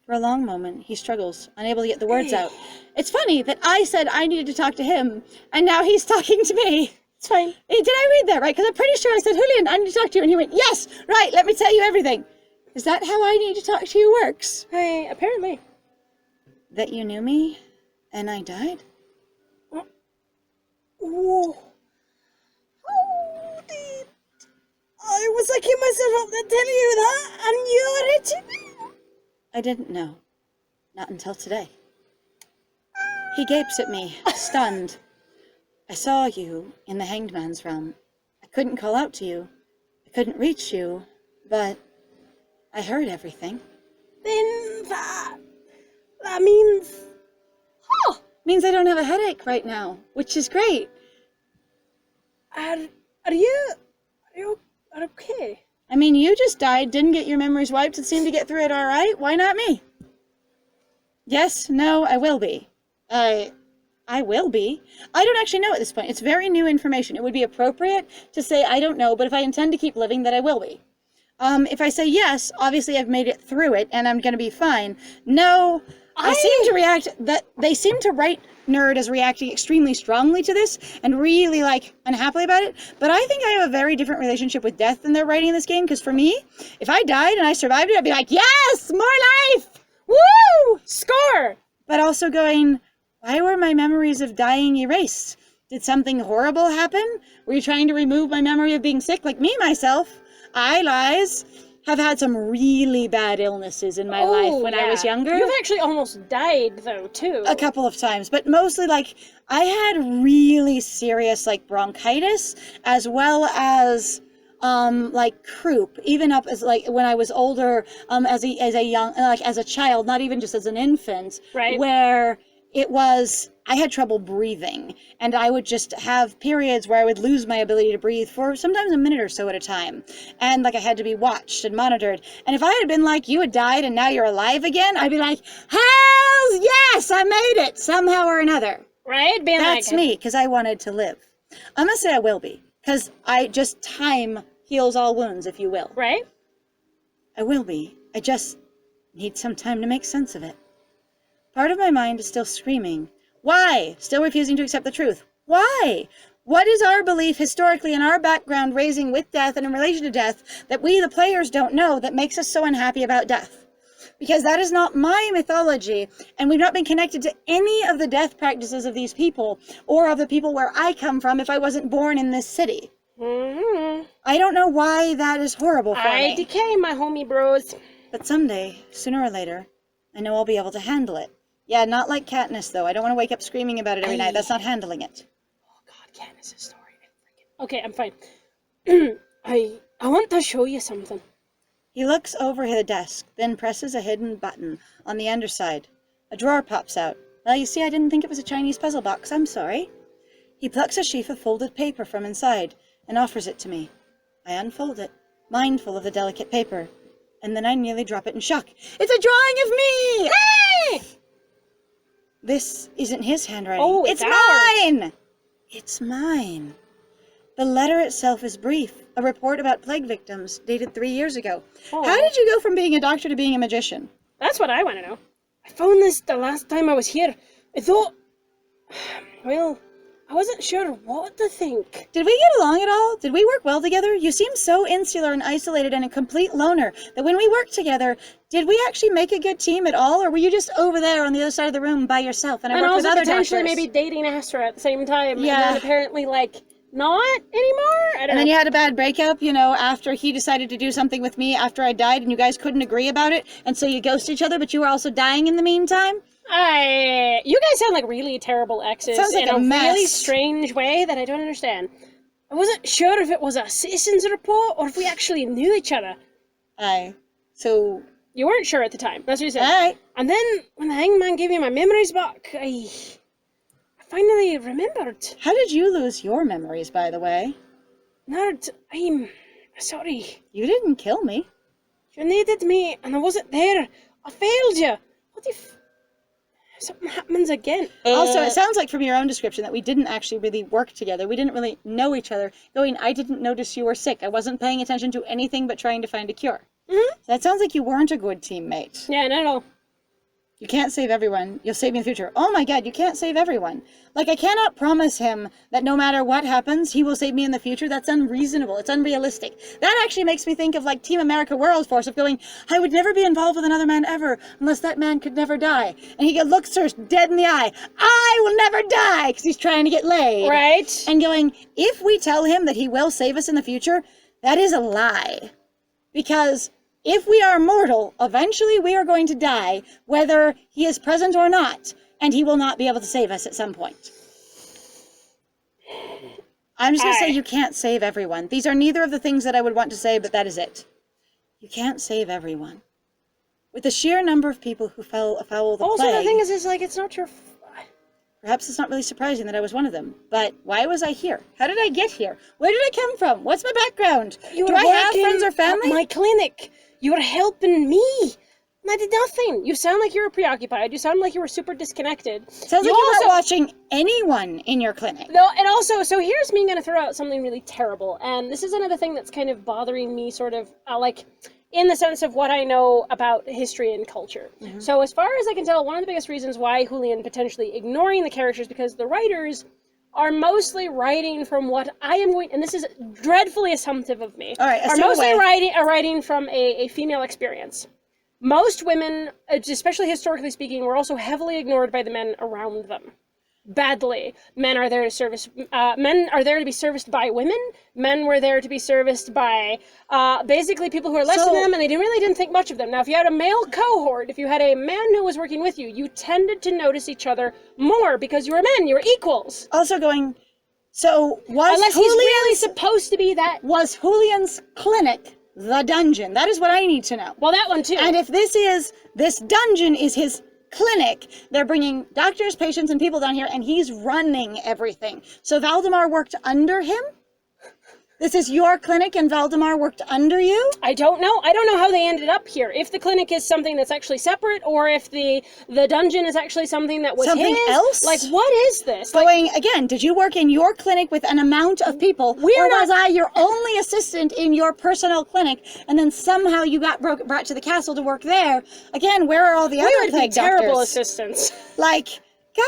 For a long moment, he struggles, unable to get the words out. It's funny that I said I needed to talk to him, and now he's talking to me. It's fine. Hey, did I read that right? Because I'm pretty sure I said, Julian, I need to talk to you. And he went, yes, right, let me tell you everything. Is that how I need to talk to you works? Hey, apparently. That you knew me, and I died? Oh. How did I was like myself up to tell you that, and you're it? I didn't know. Not until today. He gapes at me, stunned. I saw you in the hanged man's realm. I couldn't call out to you. I couldn't reach you, but I heard everything. Then that means... Oh! Means I don't have a headache right now, which is great. Are you okay? I mean, you just died, didn't get your memories wiped, and seemed to get through it all right. Why not me? Yes, no, I will be. I will be. I don't actually know at this point. It's very new information. It would be appropriate to say I don't know, but if I intend to keep living, that I will be. If I say yes, obviously I've made it through it, and I'm going to be fine. No, I seem to react, they seem to write Nerd as reacting extremely strongly to this, and really, unhappily about it, but I think I have a very different relationship with death than they're writing in this game, because for me, if I died and I survived it, I'd be like, yes, more life! Woo! Score! But also going, why were my memories of dying erased? Did something horrible happen? Were you trying to remove my memory of being sick? Like me, myself, Lies, have had some really bad illnesses in my life when I was younger. You've actually almost died, though, too. A couple of times, but mostly, I had really serious, bronchitis, as well as, croup, even up as, when I was older, as a child, not even just as an infant. Right. Where it was, I had trouble breathing, and I would just have periods where I would lose my ability to breathe for sometimes a minute or so at a time. And, I had to be watched and monitored. And if I had been like, you had died and now you're alive again, I'd be like, hells yes, I made it, somehow or another. Right? That's me, because I wanted to live. I'm going to say I will be, because time heals all wounds, if you will. Right? I will be. I just need some time to make sense of it. Part of my mind is still screaming. Why? Still refusing to accept the truth. Why? What is our belief historically in our background raising with death and in relation to death that we, the players, don't know that makes us so unhappy about death? Because that is not my mythology, and we've not been connected to any of the death practices of these people, or of the people where I come from if I wasn't born in this city. Mm-hmm. I don't know why that is horrible for me. I decay, my homie bros. But someday, sooner or later, I know I'll be able to handle it. Yeah, not like Katniss, though. I don't want to wake up screaming about it every night. That's not handling it. Oh, God, Katniss' story. Okay, I'm fine. I want to show you something. He looks over the desk, then presses a hidden button on the underside. A drawer pops out. Well, you see, I didn't think it was a Chinese puzzle box. I'm sorry. He plucks a sheaf of folded paper from inside and offers it to me. I unfold it, mindful of the delicate paper, and then I nearly drop it in shock. It's a drawing of me! Hey! This isn't his handwriting. Oh, it's ours. mine! It's mine. The letter itself is brief, a report about plague victims dated 3 years ago. Oh. How did you go from being a doctor to being a magician? That's what I want to know. I found this the last time I was here. I thought... Well, I wasn't sure what to think. Did we get along at all? Did we work well together? You seem so insular and isolated and a complete loner that when we worked together, did we actually make a good team at all? Or were you just over there on the other side of the room by yourself and I worked with other doctors? And also potentially maybe dating Astra at the same time. Yeah. And then apparently, not anymore? I don't know. And then you had a bad breakup, after he decided to do something with me after I died and you guys couldn't agree about it. And so you ghosted each other, but you were also dying in the meantime? You guys sound like really terrible exes Sounds like in a mess. really strange way that I don't understand. I wasn't sure if it was a citizen's report or if we actually knew each other. So... You weren't sure at the time, that's what you said. Alright. And then, when the hangman gave me my memories back, I finally remembered. How did you lose your memories, by the way? Nerd, I'm sorry. You didn't kill me. You needed me, and I wasn't there. I failed you. What if something happens again? Also, it sounds like from your own description that we didn't actually really work together. We didn't really know each other. I didn't notice you were sick. I wasn't paying attention to anything but trying to find a cure. Mm-hmm. That sounds like you weren't a good teammate. Yeah, not at all. You can't save everyone. You'll save me in the future. Oh my god, you can't save everyone. I cannot promise him that no matter what happens, he will save me in the future. That's unreasonable. It's unrealistic. That actually makes me think of Team America World Force of going, I would never be involved with another man ever unless that man could never die. And he looks her dead in the eye. I will never die because he's trying to get laid. Right. And going, if we tell him that he will save us in the future, that is a lie. Because if we are mortal, eventually we are going to die, whether he is present or not. and he will not be able to save us at some point. I'm just going to say you can't save everyone. These are neither of the things that I would want to say, but that is it. You can't save everyone. With the sheer number of people who fell afoul of the plague... Also, the thing is like, it's not your... Perhaps it's not really surprising that I was one of them, but why was I here? How did I get here? Where did I come from? What's my background? Do I have friends or family? At my clinic. You were helping me. And I did nothing. You sound like you were preoccupied. You sound like you were super disconnected. Sounds like you weren't watching anyone in your clinic. No, and also, so here's me going to throw out something really terrible, and this is another thing that's kind of bothering me, sort of, like, in the sense of what I know about history and culture. Mm-hmm. So as far as I can tell, one of the biggest reasons why Julian potentially ignoring the characters, because the writers are mostly writing from what I am going, and this is dreadfully assumptive of me, are mostly writing from a female experience. Most women, especially historically speaking, were also heavily ignored by the men around them. Badly. Men are there to be serviced by women. Men were there to be serviced by basically people who are less than them, and they didn't think much of them. Now, if you had a male cohort, if you had a man who was working with you, you tended to notice each other more because you were men, you were equals. Also going, so was Unless he's really supposed to be that. Was Julian's clinic the dungeon? That is what I need to know. Well, that one too. And if this dungeon is his clinic, they're bringing doctors, patients, and people down here, and he's running everything. So Valdemar worked under him? This is your clinic and Valdemar worked under you? I don't know. I don't know how they ended up here. If the clinic is something that's actually separate, or if the dungeon is actually something that was something his. Else? Like, what is this? Going, again, did you work in your clinic with an amount of people? Was I your only assistant in your personal clinic, and then somehow you got brought to the castle to work there? Again, where are all the other plague doctors? We would be terrible assistants. Like...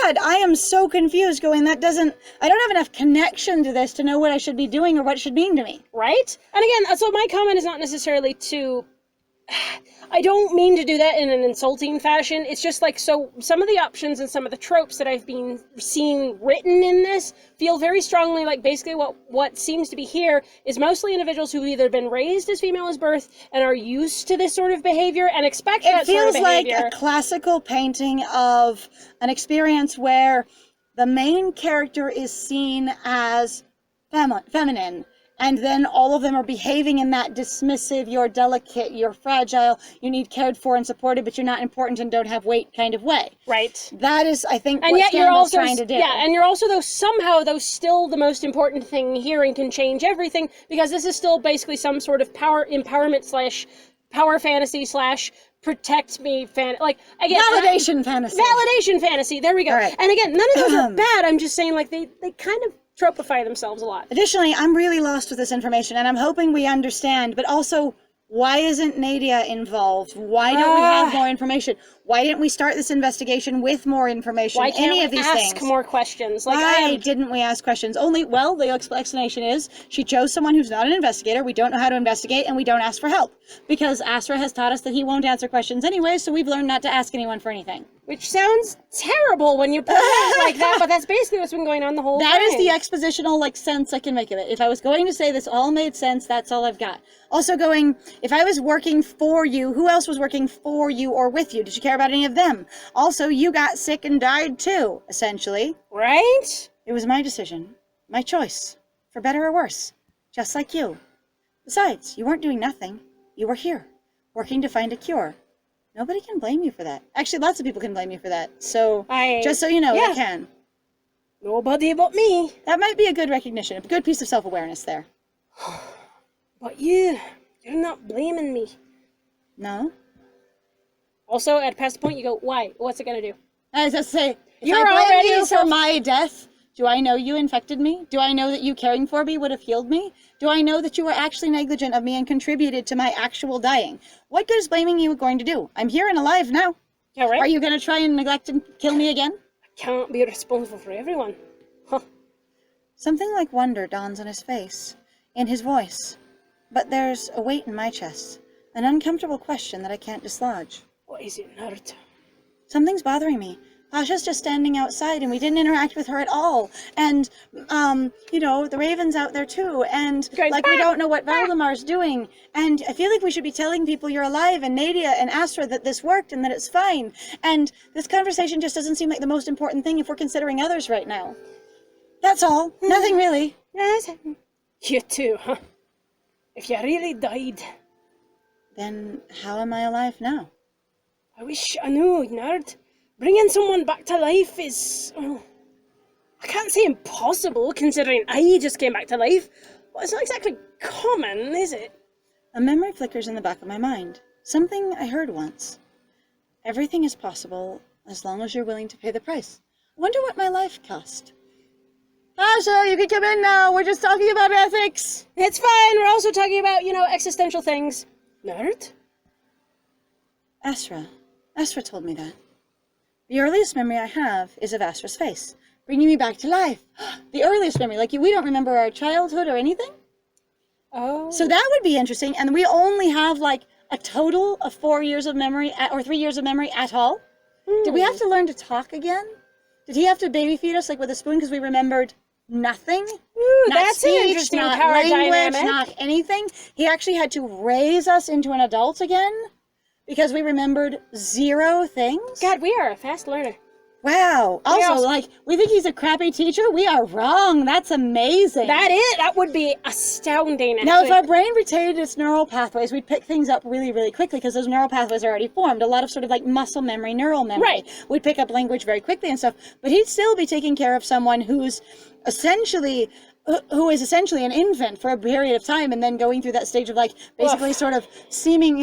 God, I am so confused going, I don't have enough connection to this to know what I should be doing or what it should mean to me. Right? And again, so my comment is not necessarily to... I don't mean to do that in an insulting fashion. It's just like, so some of the options and some of the tropes that I've been seeing written in this feel very strongly like basically what seems to be here is mostly individuals who've either been raised as female as birth and are used to this sort of behavior and expect that sort of behavior. It feels like a classical painting of an experience where the main character is seen as feminine. And then all of them are behaving in that dismissive, you're delicate, you're fragile, you need cared for and supported, but you're not important and don't have weight kind of way. Right. That is, I think, and what yet Scandal's trying to do. Yeah, and you're also, somehow still the most important thing here and can change everything, because this is still basically some sort of power empowerment / power fantasy / protect me like, again, validation fantasy, there we go. Right. And again, none of those are bad. I'm just saying, like, they kind of tropify themselves a lot. Additionally, I'm really lost with this information, and I'm hoping we understand, but also, why isn't Nadia involved? Why don't we have more information? Why didn't we start this investigation with more information? Why can't we ask more questions? Like, why didn't we ask questions? The explanation is she chose someone who's not an investigator. We don't know how to investigate, and we don't ask for help. Because Astra has taught us that he won't answer questions anyway, so we've learned not to ask anyone for anything. Which sounds terrible when you put it like that, but that's basically what's been going on the whole time. That is the expositional, sense I can make of it. If I was going to say this all made sense, that's all I've got. Also going, if I was working for you, who else was working for you or with you? Did you care about any of them? Also, you got sick and died too, essentially. Right? It was my decision. My choice. For better or worse. Just like you. Besides, you weren't doing nothing. You were here, working to find a cure. Nobody can blame you for that. Actually, lots of people can blame you for that. So, just so you know, they can. Nobody but me. That might be a good recognition, a good piece of self-awareness there. But you're not blaming me. No. Also, at past the point, you go, why? What's it gonna do? I was just say, if I blame you for my death, do I know you infected me? Do I know that you caring for me would have healed me? Do I know that you were actually negligent of me and contributed to my actual dying? What good is blaming you going to do? I'm here and alive now. Yeah, right. Are you going to try and neglect and kill me again? I can't be responsible for everyone. Huh. Something like wonder dawns on his face, in his voice. But there's a weight in my chest, an uncomfortable question that I can't dislodge. What is it, nerd? Something's bothering me. Pasha's just standing outside and we didn't interact with her at all. And, the Raven's out there too. And, we don't know what Valdemar's doing. And I feel like we should be telling people you're alive and Nadia and Astra that this worked and that it's fine. And this conversation just doesn't seem like the most important thing if we're considering others right now. That's all. Nothing really. You too, huh? If you really died. Then how am I alive now? I wish I knew, nerd. Bringing someone back to life is... Oh, I can't say impossible, considering I just came back to life. Well, it's not exactly common, is it? A memory flickers in the back of my mind. Something I heard once. Everything is possible as long as you're willing to pay the price. I wonder what my life cost. Pasha, you can come in now. We're just talking about ethics. It's fine. We're also talking about, existential things. Nerd? Astra told me that. The earliest memory I have is of Astra's face, bringing me back to life. The earliest memory, we don't remember our childhood or anything. Oh. So that would be interesting, and we only have, a total of 4 years of memory, or 3 years of memory at all. Did we have to learn to talk again? Did he have to baby feed us, with a spoon, because we remembered nothing? Ooh, not that's speech, an interesting not power language, dynamic. not anything. He actually had to raise us into an adult again, because we remembered 0 things? God, we are a fast learner. Wow. Also, we think he's a crappy teacher? We are wrong. That's amazing. That would be astounding, actually. Now, if our brain retained its neural pathways, we'd pick things up really, really quickly because those neural pathways are already formed. A lot of muscle memory, neural memory. Right. We'd pick up language very quickly and stuff. But he'd still be taking care of someone who is essentially an infant for a period of time and then going through that stage of basically sort of seeming,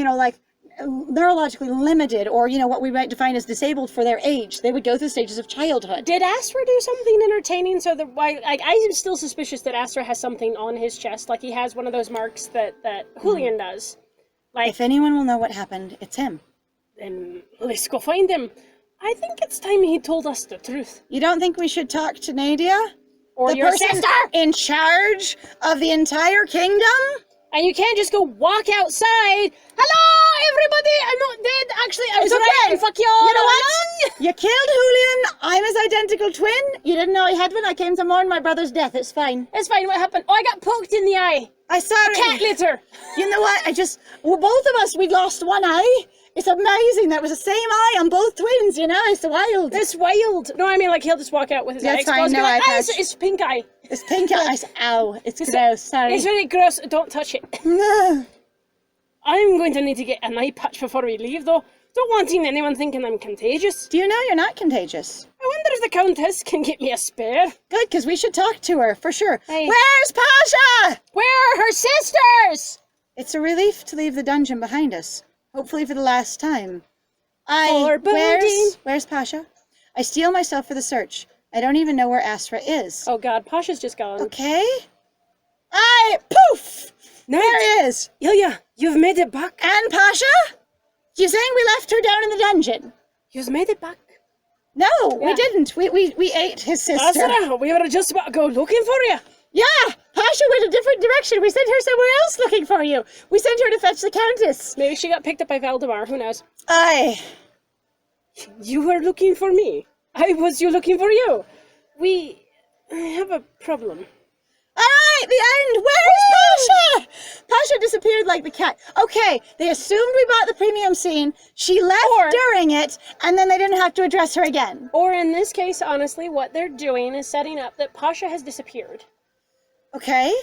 neurologically limited or, what we might define as disabled for their age. They would go through stages of childhood. Did Astra do something entertaining so that I'm still suspicious that Astra has something on his chest, he has one of those marks that Julian does. If anyone will know what happened, it's him. Then let's go find him. I think it's time he told us the truth. You don't think we should talk to Nadia? Or the your person sister? In charge of the entire kingdom? And you can't just go walk outside. Hello, everybody! I'm not dead. Actually, I was right. And fuck y'all. You know what? You killed Julian. I'm his identical twin. You didn't know he had one. I came to mourn my brother's death. It's fine. It's fine. What happened? Oh, I got poked in the eye. I sorry. Cat litter. You know what? Both of us, we lost one eye. It's amazing. That was the same eye on both twins, It's wild. It's wild. No, I mean, he'll just walk out with his eye exposed. No eye patch. It's pink eye. It's pink eye. Ow. It's gross. Sorry. It's really gross. Don't touch it. No. I'm going to need to get an eye patch before we leave, though. Don't want anyone thinking I'm contagious. Do you know you're not contagious? I wonder if the Countess can get me a spare. Good, because we should talk to her, for sure. Hey. Where's Pasha? Where are her sisters? It's a relief to leave the dungeon behind us. Hopefully for the last time. Where's Pasha? I steel myself for the search. I don't even know where Astra is. Oh god, Pasha's just gone. Okay. Poof! No, there he is. Ilya, you've made it back. And Pasha? You saying we left her down in the dungeon? You've made it back. No, we didn't. We ate his sister. We were just about to go looking for you. Yeah, Pasha went a different direction. We sent her somewhere else looking for you. We sent her to fetch the Countess. Maybe she got picked up by Valdemar, who knows? You were looking for me. You looking for you. We have a problem. Alright, the end. Where is Pasha? Pasha disappeared like the cat. Okay, they assumed we bought the premium scene. She left during it, and then they didn't have to address her again. Or in this case, honestly, what they're doing is setting up that Pasha has disappeared. Okay.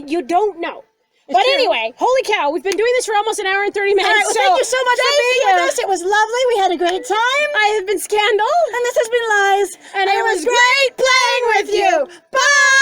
You don't know. But anyway, holy cow, we've been doing this for almost an hour and 30 minutes. All right, well, thank you so much for being with us. It was lovely. We had a great time. I have been Scandal. And this has been Lies. And it was great playing with you. Bye!